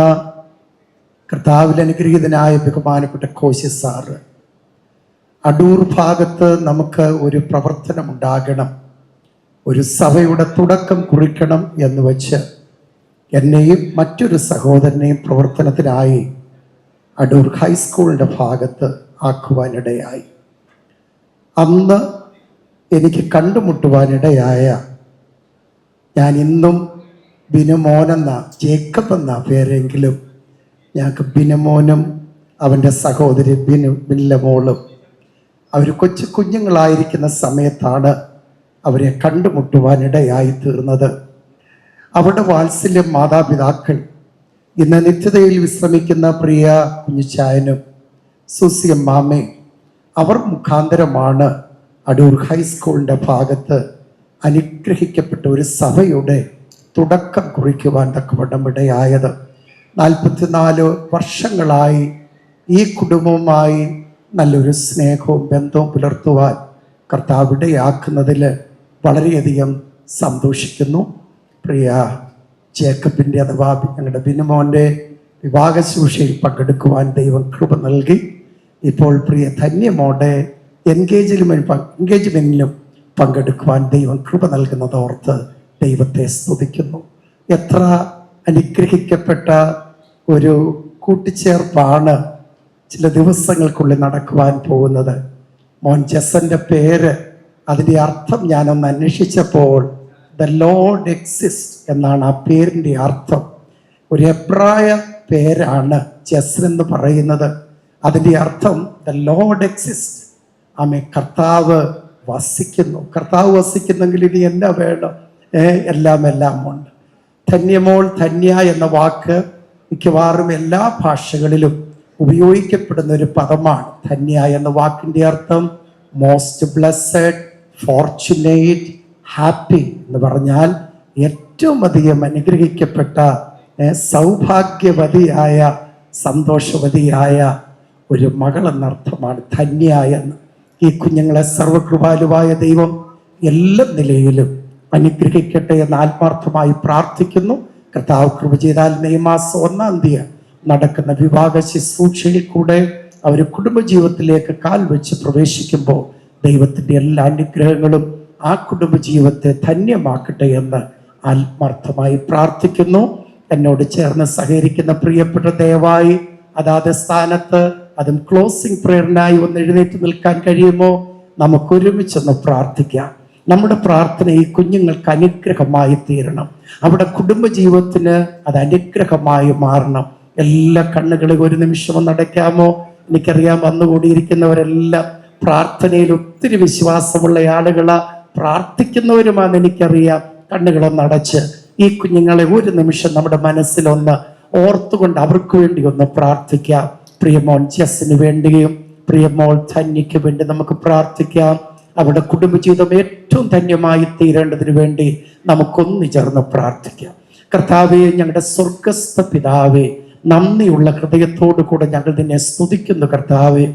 കർത്താവിൽ അനുഗ്രഹീതനായ ബഹുമാനപ്പെട്ട കോശി സാറ്, അടൂർ ഭാഗത്ത് നമുക്ക് ഒരു പ്രവർത്തനം ഉണ്ടാകണം, ഒരു സഭയുടെ തുടക്കം കുറിക്കണം എന്ന് വെച്ച് എന്നെയും മറ്റൊരു സഹോദരനെയും പ്രവർത്തനത്തിനായി അടൂർ ഹൈസ്കൂളിൻ്റെ ഭാഗത്ത് ആക്കുവാനിടയായി. അന്ന് എനിക്ക് കണ്ടുമുട്ടുവാനിടയായ, ഞാൻ ഇന്നും ബിനുമോനെന്ന, ജേക്കബ് എന്ന പേരെങ്കിലും ഞങ്ങൾക്ക് ബിനുമോനും അവൻ്റെ സഹോദരി ബില്ലമോളും അവർ കൊച്ചു കുഞ്ഞുങ്ങളായിരിക്കുന്ന സമയത്താണ് അവരെ കണ്ടുമുട്ടുവാനിടയായി തീർന്നത്. അവരുടെ വാത്സല്യം മാതാപിതാക്കൾ ഇന്ന് നിത്യതയിൽ വിശ്രമിക്കുന്ന പ്രിയ കുഞ്ഞിച്ചായനും സുസിയം മാമയും അവർ മുഖാന്തരമാണ് അടൂർ ഹൈസ്കൂളിൻ്റെ ഭാഗത്ത് അനുഗ്രഹിക്കപ്പെട്ട ഒരു സഭയുടെ തുടക്കം കുറിക്കുവാൻ തക്കവണ്ണം ഇടയായത്. 44 വർഷങ്ങളായി ഈ കുടുംബവുമായി നല്ലൊരു സ്നേഹവും ബന്ധവും പുലർത്തുവാൻ കർത്താവിടയാക്കുന്നതിൽ വളരെയധികം സന്തോഷിക്കുന്നു. പ്രിയ ജേക്കബിൻ്റെ, അഥവാ ഞങ്ങളുടെ ബിനുമോൻ്റെ വിവാഹ ശുശ്രൂഷയിൽ പങ്കെടുക്കുവാൻ ദൈവം കൃപ നൽകി. ഇപ്പോൾ പ്രിയ ധന്യമോടെ എൻഗേജ്മെൻറ്റിലും പങ്കെടുക്കുവാൻ ദൈവം കൃപ നൽകുന്നതോർത്ത് ദൈവത്തെ സ്തുതിക്കുന്നു. എത്ര അനുഗ്രഹിക്കപ്പെട്ട ഒരു കൂട്ടിച്ചേർപ്പാണ് ചില ദിവസങ്ങൾക്കുള്ളിൽ നടക്കുവാൻ പോകുന്നത്. മോൻചെസൻ്റെ പേര്, അതിൻ്റെ അർത്ഥം ഞാനൊന്ന് അന്വേഷിച്ചപ്പോൾ ദ ലോർഡ് എക്സിസ്റ്റ് എന്നാണ് ആ പേരിൻ്റെ അർത്ഥം. ഒരു എബ്രായ പേരാണ് ചെസൻ എന്ന് പറയുന്നത്. അതിൻ്റെ അർത്ഥം ദ ലോർഡ് എക്സിസ്റ്റ്, ആമേ, കർത്താവ് വസിക്കുന്നു. കർത്താവ് വസിക്കുന്നെങ്കിൽ ഇനി എന്നാ വേണം? എല്ലാം ഉണ്ട്. ധന്യമോൾ, ധന്യ എന്ന വാക്ക് മിക്കവാറും എല്ലാ ഭാഷകളിലും ഉപയോഗിക്കപ്പെടുന്ന ഒരു പദമാണ്. ധന്യ എന്ന വാക്കിൻ്റെ അർത്ഥം മോസ്റ്റ് ബ്ലെസ്സഡ്, ഫോർച്ചുനേറ്റ്, ഹാപ്പി എന്ന് പറഞ്ഞാൽ ഏറ്റവും അധികം അനുഗ്രഹിക്കപ്പെട്ട, സൗഭാഗ്യവതിയായ, സന്തോഷവതിയായ ഒരു മകൾ എന്നർത്ഥമാണ് ധന്യ എന്ന്. ഈ കുഞ്ഞുങ്ങളെ സർവകൃപാലുവായ ദൈവം എല്ലാ നിലയിലും അനുഗ്രഹിക്കട്ടെ എന്ന് ആത്മാർത്ഥമായി പ്രാർത്ഥിക്കുന്നു. കർത്താവ് കൃപ ചെയ്താൽ മെയ് മാസം 1-ാം തീയതി നടക്കുന്ന വിവാഹ ശുശ്രൂഷയിൽ കൂടെ അവർ കുടുംബജീവിതത്തിലേക്ക് കാൽ വെച്ച് പ്രവേശിക്കുമ്പോൾ ദൈവത്തിൻ്റെ എല്ലാ അനുഗ്രഹങ്ങളും ആ കുടുംബജീവിതത്തെ ധന്യമാക്കട്ടെ എന്ന് ആത്മാർത്ഥമായി പ്രാർത്ഥിക്കുന്നു. എന്നോട് ചേർന്ന് സഹകരിക്കുന്ന പ്രിയപ്പെട്ട ദയവായി അതാത് സ്ഥാനത്ത്, അതും ക്ലോസിംഗ് പ്രേയറിനായി ഒന്ന് എഴുന്നേറ്റ് നിൽക്കാൻ കഴിയുമോ? നമുക്കൊരുമിച്ചൊന്ന് പ്രാർത്ഥിക്കാം. നമ്മുടെ പ്രാർത്ഥന ഈ കുഞ്ഞുങ്ങൾക്ക് അനുഗ്രഹമായി തീരണം. അവിടെ കുടുംബജീവിതത്തിന് അത് അനുഗ്രഹമായി മാറണം. എല്ലാ കണ്ണുകളും ഒരു നിമിഷം ഒന്ന് അടയ്ക്കാമോ? എനിക്കറിയാം വന്നുകൂടിയിരിക്കുന്നവരെല്ലാം പ്രാർത്ഥനയിൽ ഒത്തിരി വിശ്വാസമുള്ള ആളുകളാ, പ്രാർത്ഥിക്കുന്നവരുമാണെന്ന് എനിക്കറിയാം. കണ്ണുകളൊന്ന് അടച്ച് ഈ കുഞ്ഞുങ്ങളെ ഒരു നിമിഷം നമ്മുടെ മനസ്സിലൊന്ന് ഓർത്തുകൊണ്ട് അവർക്ക് വേണ്ടി ഒന്ന് പ്രാർത്ഥിക്കാം. പ്രിയമോൻ ജസ്സിന് വേണ്ടിയും പ്രിയമോൾ ധന്യയ്ക്ക് വേണ്ടി നമുക്ക് പ്രാർത്ഥിക്കാം. അവരുടെ കുടുംബജീവിതം ഏറ്റവും ധന്യമായി തീരേണ്ടതിന് വേണ്ടി നമുക്കൊന്നു ചേർന്ന് പ്രാർത്ഥിക്കാം. കർത്താവേ, ഞങ്ങളുടെ സ്വർഗസ്ഥ പിതാവേ, നന്ദിയുള്ള ഹൃദയത്തോടു കൂടെ ഞങ്ങൾ നിന്നെ സ്തുതിക്കുന്നു. കർത്താവേ,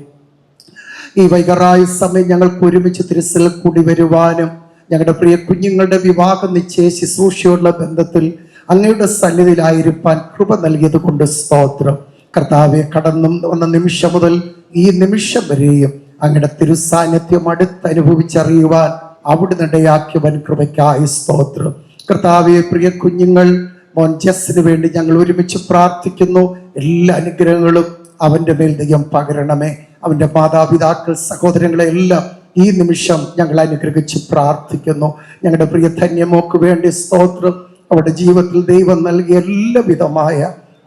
ഈ വൈകറായ സമയം ഞങ്ങൾക്ക് ഒരുമിച്ച് തിരുസൽ കൂടി വരുവാനും ഞങ്ങളുടെ പ്രിയ കുഞ്ഞുങ്ങളുടെ വിവാഹ നിശ്ചയ ശുശ്രൂഷയുള്ള ബന്ധത്തിൽ അങ്ങയുടെ സന്നിധിയിലായിരിക്കാൻ കൃപ നൽകിയത് കൊണ്ട് സ്തോത്രം. കർത്താവെ, കടന്നു വന്ന നിമിഷം മുതൽ ഈ നിമിഷം വരെയും അങ്ങയുടെ തിരുസാന്നിധ്യം അടുത്തനുഭവിച്ചറിയുവാൻ അവിടുന്ന് ഇടയാക്കിയവൻ കൃപയ്ക്കായി സ്തോത്രം. കർത്താവെ, പ്രിയ കുഞ്ഞുങ്ങൾ മോൻ ജസ്സിന് വേണ്ടി ഞങ്ങൾ ഒരുമിച്ച് പ്രാർത്ഥിക്കുന്നു. എല്ലാ അനുഗ്രഹങ്ങളും അവൻ്റെ മേൽ ദൈവം പകരണമേ. അവൻ്റെ മാതാപിതാക്കൾ, സഹോദരങ്ങളെ എല്ലാം ഈ നിമിഷം ഞങ്ങൾ അനുഗ്രഹിച്ച് പ്രാർത്ഥിക്കുന്നു. ഞങ്ങളുടെ പ്രിയ ധന്യമോക്ക് വേണ്ടി സ്തോത്രം. അവരുടെ ജീവിതത്തിൽ ദൈവം നൽകിയ എല്ലാവിധമായ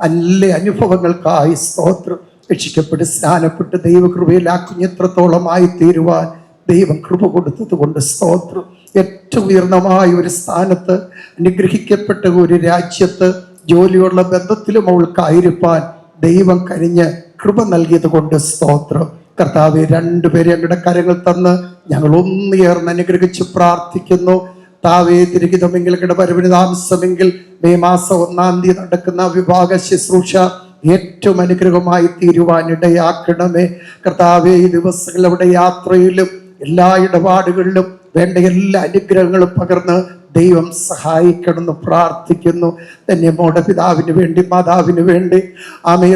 നല്ല അനുഭവങ്ങൾക്കായി സ്തോത്രം. രക്ഷിക്കപ്പെട്ട് സ്നാനപ്പെട്ട് ദൈവകൃപയിൽ ആ കുഞ്ഞെത്രത്തോളമായി തീരുവാൻ ദൈവം കൃപ കൊടുത്തത് കൊണ്ട് സ്തോത്രം. ഏറ്റവും ഉയർന്നമായ ഒരു സ്ഥാനത്ത്, അനുഗ്രഹിക്കപ്പെട്ട ഒരു രാജ്യത്ത്, ജോലിയുള്ള ബന്ധത്തിലും അവൾക്കായിരിക്കാൻ ദൈവം കഴിഞ്ഞ് കൃപ നൽകിയത് കൊണ്ട് സ്തോത്രം. കർത്താവെ, രണ്ടുപേരെ ഞങ്ങളുടെ കരങ്ങൾ തന്ന് ഞങ്ങൾ ഒന്ന് ചേർന്ന് അനുഗ്രഹിച്ച് പ്രാർത്ഥിക്കുന്നു. താവേ, തിരുഹിതമെങ്കിൽ കിടവരവിന് താമസമെങ്കിൽ മെയ് മാസം 1-ാം തീയതി നടക്കുന്ന വിഭാഗ ശുശ്രൂഷ ഏറ്റവും അനുഗ്രഹമായി തീരുവാനിടയാക്കണമേ. കർത്താവേ, ഈ ദിവസങ്ങളിൽ അവിടെ യാത്രയിലും എല്ലാ ഇടപാടുകളിലും വേണ്ട എല്ലാ അനുഗ്രഹങ്ങളും പകർന്ന് ദൈവം സഹായിക്കണമെന്ന് പ്രാർത്ഥിക്കുന്നു. ധന്യമോടെ പിതാവിന് വേണ്ടി, മാതാവിന് വേണ്ടി,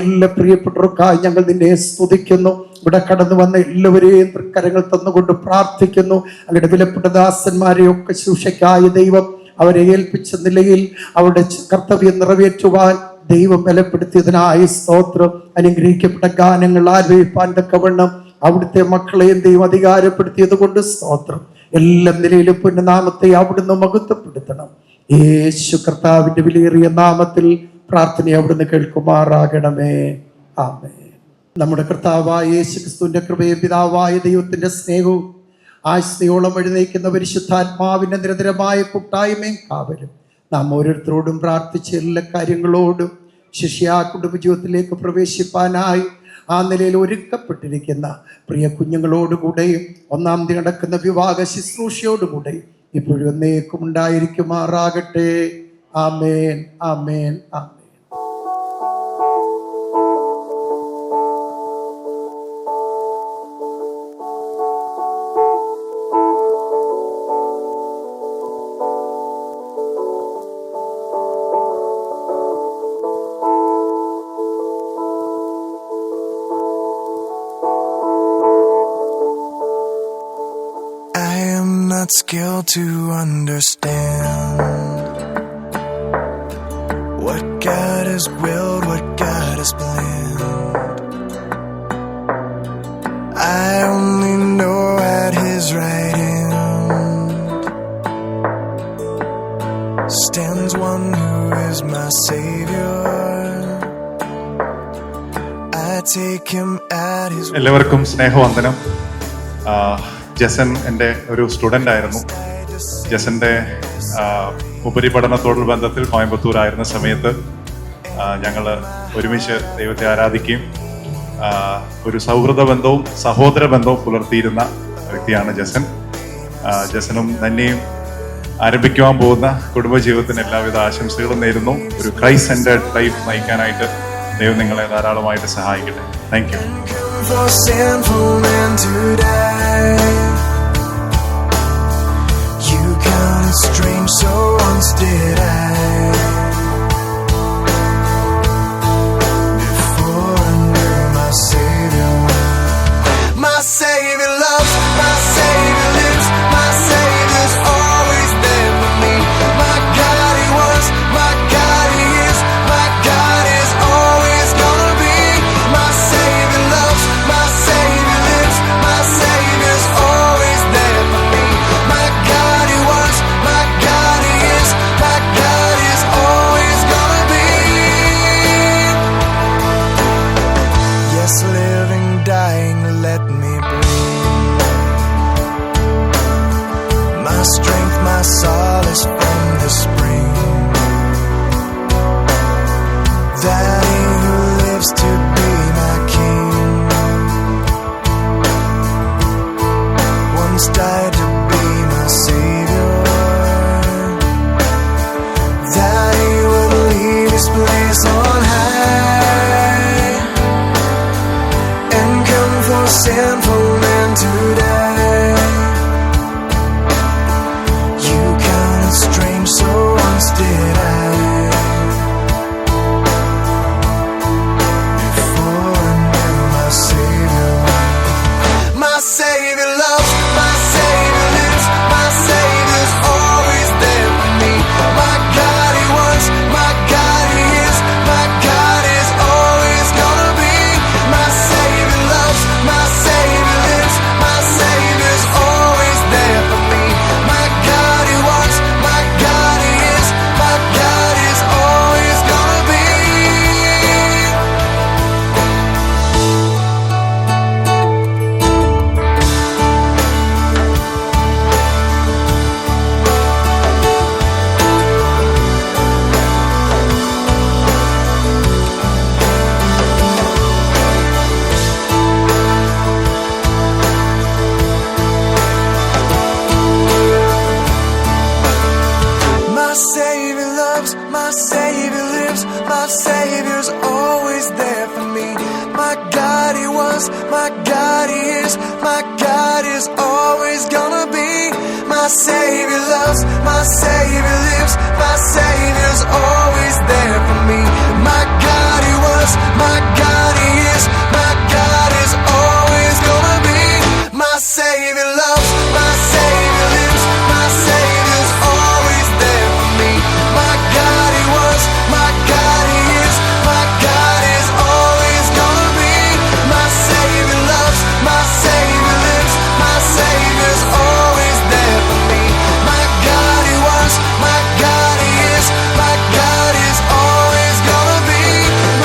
എല്ലാ പ്രിയപ്പെട്ടവർക്കായി ഞങ്ങൾ നിന്നെ സ്തുതിക്കുന്നു. ഇവിടെ കടന്നു വന്ന എല്ലാവരെയും കരങ്ങൾ തന്നുകൊണ്ട് പ്രാർത്ഥിക്കുന്നു. അവരുടെ വിലപ്പെട്ട ദാസന്മാരെയൊക്കെ ശുശ്രൂഷയ്ക്കായി ദൈവം അവരെ ഏൽപ്പിച്ച നിലയിൽ അവരുടെ കർത്തവ്യം നിറവേറ്റുവാൻ ദൈവം ബലപ്പെടുത്തിയതിനായി സ്തോത്രം. അനുഗ്രഹിക്കപ്പെട്ട ഗാനങ്ങൾ ആലപിപ്പാൻ തക്കവണ്ണം അവിടുത്തെ മക്കളെയും ദൈവം അധികാരപ്പെടുത്തിയത് കൊണ്ട് സ്തോത്രം. എല്ലാ നിലയിലും പുണ്യനാമത്തെ അവിടുന്ന് മഹത്വപ്പെടുത്തണം. യേശു കർത്താവിന്റെ വിലയേറിയ നാമത്തിൽ പ്രാർത്ഥന അവിടുന്ന് കേൾക്കുമാറാകണമേ. ആമേൻ. നമ്മുടെ കർത്താവായ യേശു ക്രിസ്തുവിന്റെ കൃപയും പിതാവായ ദൈവത്തിന്റെ സ്നേഹവും ആശ്രയോളം എഴുന്നേൽക്കുന്ന പരിശുദ്ധാത്മാവിന്റെ നിരന്തരമായ കൂട്ടായ്മയും കാവലും നാം ഓരോരുത്തരോടും പ്രാർത്ഥിച്ച എല്ലാ കാര്യങ്ങളോടും ശിഷ്യ കുടുംബ ജീവിതത്തിലേക്ക് പ്രവേശിപ്പാനായി ആ നിലയിൽ ഒരുക്കപ്പെട്ടിരിക്കുന്ന പ്രിയ കുഞ്ഞുങ്ങളോടുകൂടെയും 1-ാം തീയതി നടക്കുന്ന വിവാഹ ശുശ്രൂഷയോടുകൂടെയും ഇപ്പോഴും എന്നേക്കും ഉണ്ടായിരിക്കുമാറാകട്ടെ. ആമേൻ, ആമേൻ, ആമേൻ. Skilled to understand what God has willed, what God has planned. I only know at His right hand stands one who is my Savior. I take Him at His word. എല്ലാവർക്കും സ്നേഹവന്ദനം. ജസൻ എൻ്റെ ഒരു student ആയിരുന്നു. ജസൻ്റെ ഉപരിപഠനത്തോടുള്ള ബന്ധത്തിൽ കോയമ്പത്തൂരായിരുന്ന സമയത്ത് ഞങ്ങൾ ഒരുമിച്ച് ദൈവത്തെ ആരാധിക്കുകയും ഒരു സൗഹൃദ ബന്ധവും സഹോദര ബന്ധവും പുലർത്തിയിരുന്ന വ്യക്തിയാണ് ജസൻ. ജസനും തന്നെയും ആരംഭിക്കുവാൻ പോകുന്ന കുടുംബജീവിതത്തിന് എല്ലാവിധ ആശംസകളും നേരുന്നു. ഒരു ക്രൈസ്റ്റ് സെന്റേർഡ് ലൈഫ് നയിക്കാനായിട്ട് ദൈവം നിങ്ങളെ ധാരാളമായിട്ട് സഹായിക്കട്ടെ. Thank you. For sinful men to die, you counted strange, so once did I. Before I knew my Savior, my Savior loves, my Savior lives, my Savior's always there for me. My God, He was, my God, He is, my God is always gonna be. My Savior loves, my Savior lives, my Savior's always there for me. My God, He was, my God, He is, my God is always gonna be. Yes, living, dying, let me breathe. My strength, my solace from the spring. That He who lives to be my King once died to be my Savior. That He would leave His place on high and come for sinful men to die. You counted strange, so once did I. Before I knew my Savior, my Savior loves, my Savior lives, my Savior's always there for me. My God, He was, my God, He is, my God is always gonna be. My Savior loves, my Savior My God, He is. My God is always gonna be. My Savior loves, my Savior lives, my Savior's always there for me. My God, He was, my God, He is, my God is always gonna be. My Savior loves, my Savior lives, my Savior's always there for me. My God, He was, my God, He is, my God is always gonna be. My Savior loves, my Savior lives, my Savior's always there for me. My God, He was, my God, He is, my God is always gonna be.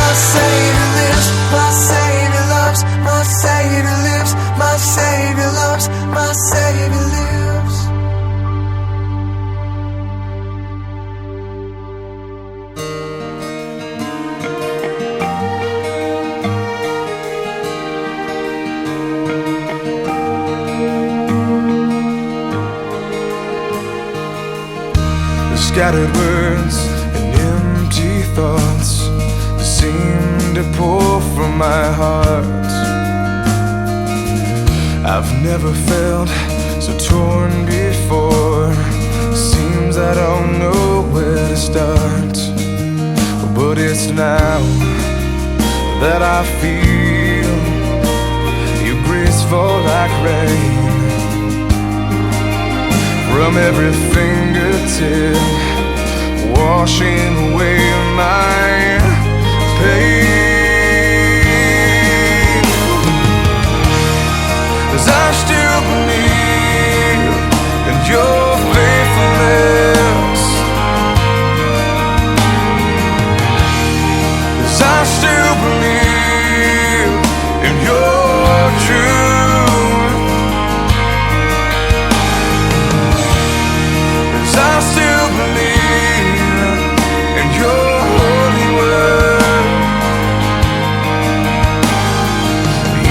My Savior lives, my Savior loves, my Savior lives, my Savior loves, my Savior lives. The scattered words and empty thoughts seem to pour from my heart. I've never felt so torn before. Seems I don't know where to start. But it's now that I feel your grace fall like rain from every fingertip, washing away my pain. 'Cause I still believe in your faithfulness. 'Cause I still believe in your truth. 'Cause I still believe in your holy word.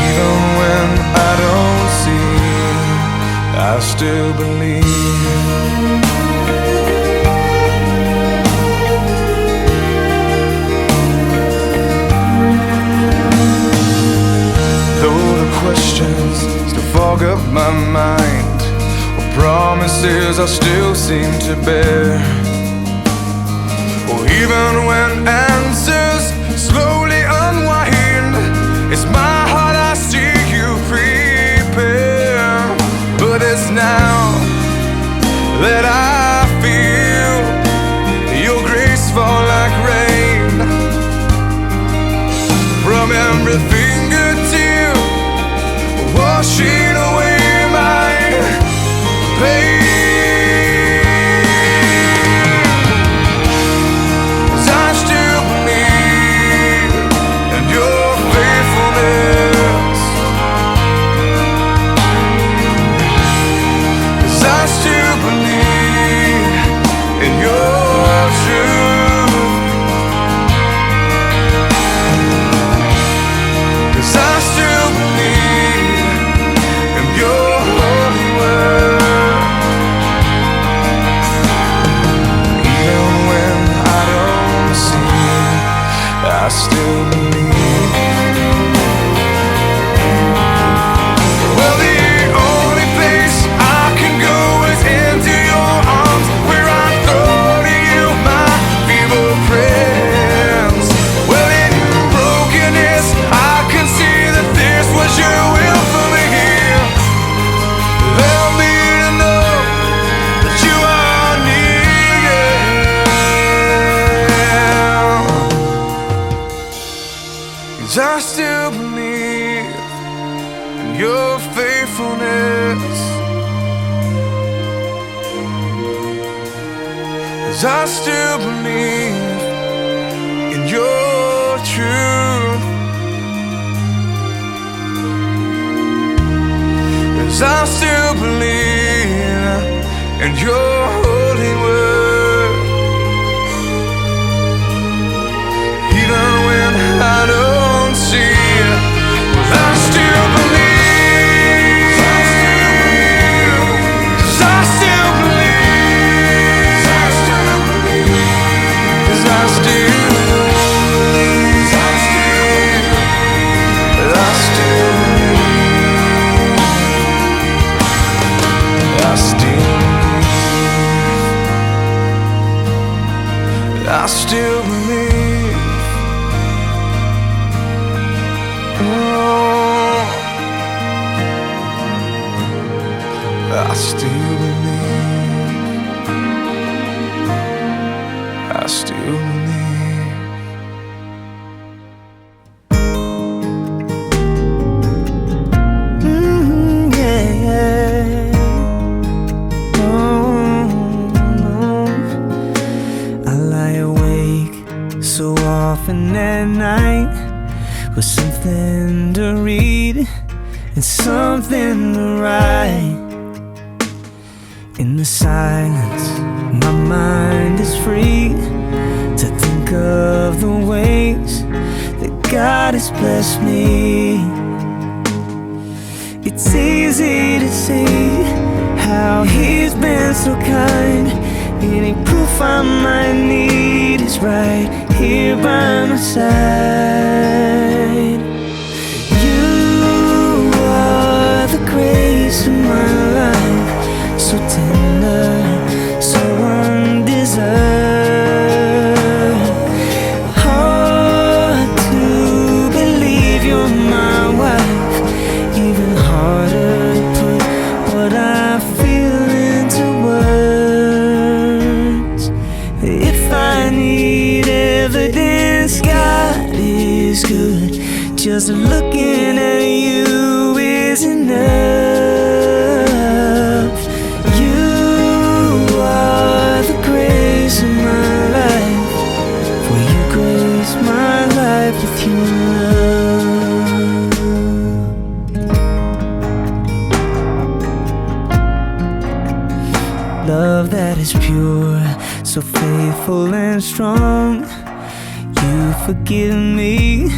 Even when I don't see, I still believe. Though the questions still fog up my mind, promises I still seem to bear. Or even when answers slowly unwind, it's my heart I see you prepare. But it's now that I feel your grace fall like rain from every fingertip, washing away my pain. 'Cause I still believe in your faithfulness. 'Cause I still believe in your truth. 'Cause I still believe in your holy word. Even when I don't see, I still believe. Well, the only place I can go is into your arms, where I throw to you my feeble prayers. Well, in brokenness, I can see that this was your will for me. Help me to know that you are near. 'Cause I still believe in your faithfulness. 'Cause I still believe in your truth. 'Cause I still believe in your holy word. Even when I don't see it, I still believe. 'Cause I still believe. 'Cause I still believe. 'Cause I still believe. 'Cause I still believe. still believe. I still believe. Yeah, yeah. I lie awake so often at night with something to read and something to write. In the silence, my mind is free to think of the ways that God has blessed me. It's easy to see how He's been so kind. Any proof I might need is right here by my side. You are the grace of my life, so tender, so undeserved. Hard to believe you're my wife, even harder to put what I feel into words. If I need evidence, God is good. Just looking at you is enough. You are the grace of my life. For you grace my life with your love. Love that is pure, so faithful and strong. You forgive me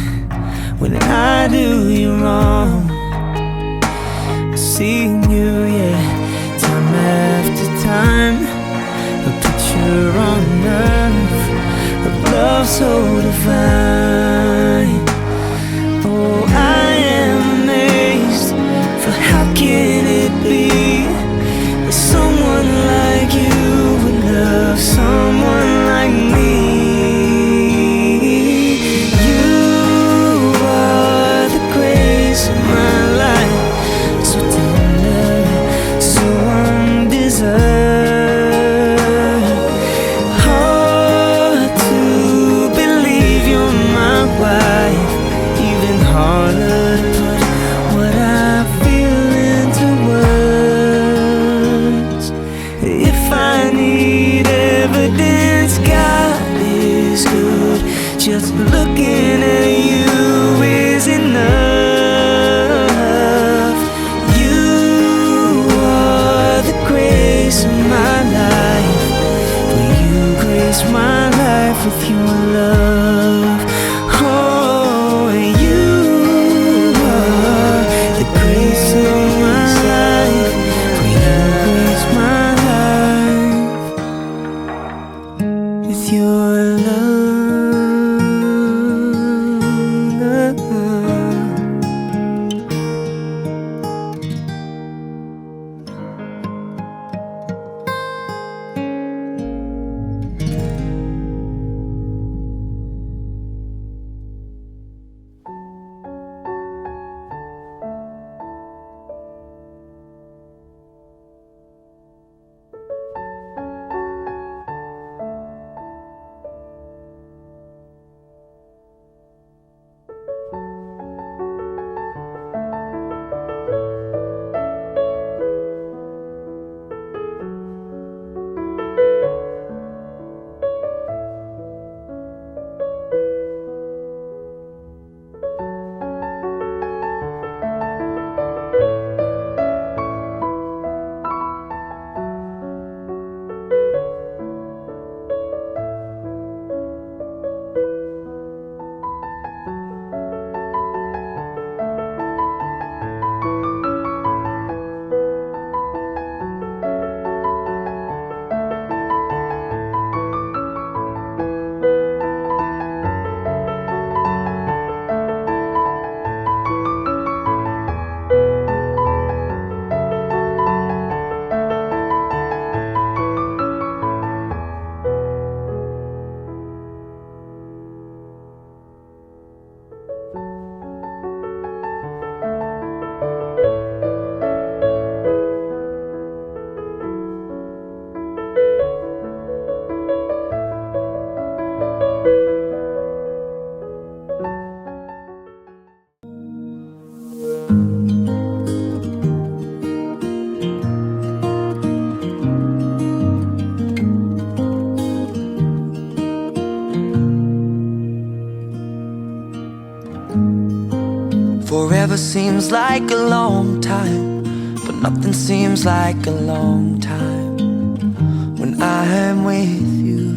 when I do you wrong. Seeing you, yeah, time after time, a picture on earth of love so divine. Oh, I am amazed, for how can it be that someone like you would love someone like me? Hard to believe you're Forever seems like a long time, but nothing seems like a long time when I am with you.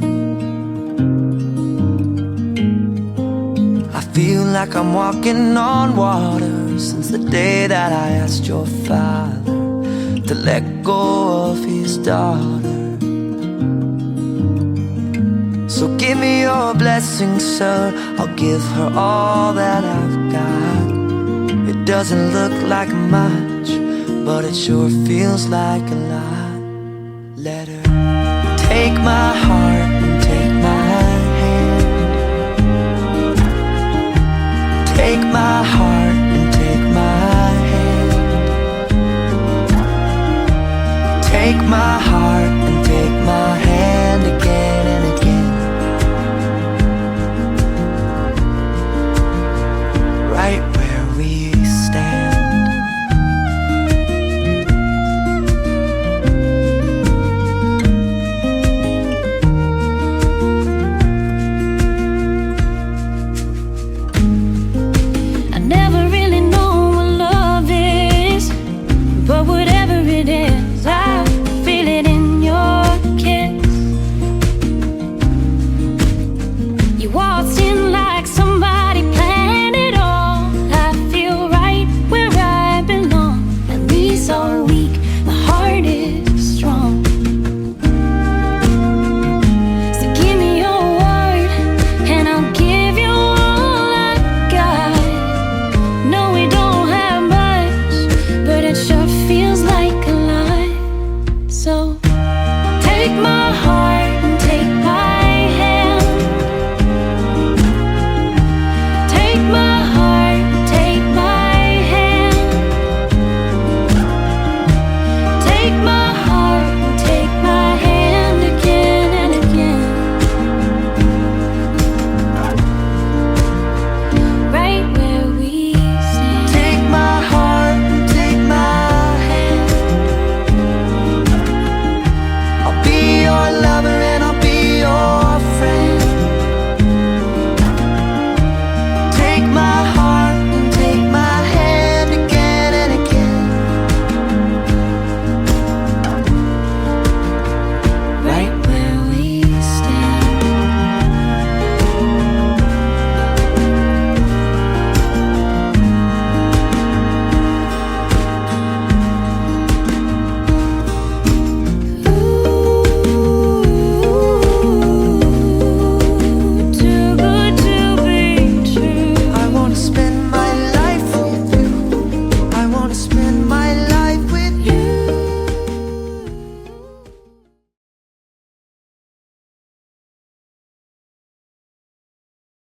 I feel like I'm walking on water since the day that I asked your father to let go of his daughter. So give me your blessing, sir. I'll give her all that I've got. It doesn't look like much, but it sure feels like a lot. Let her take my heart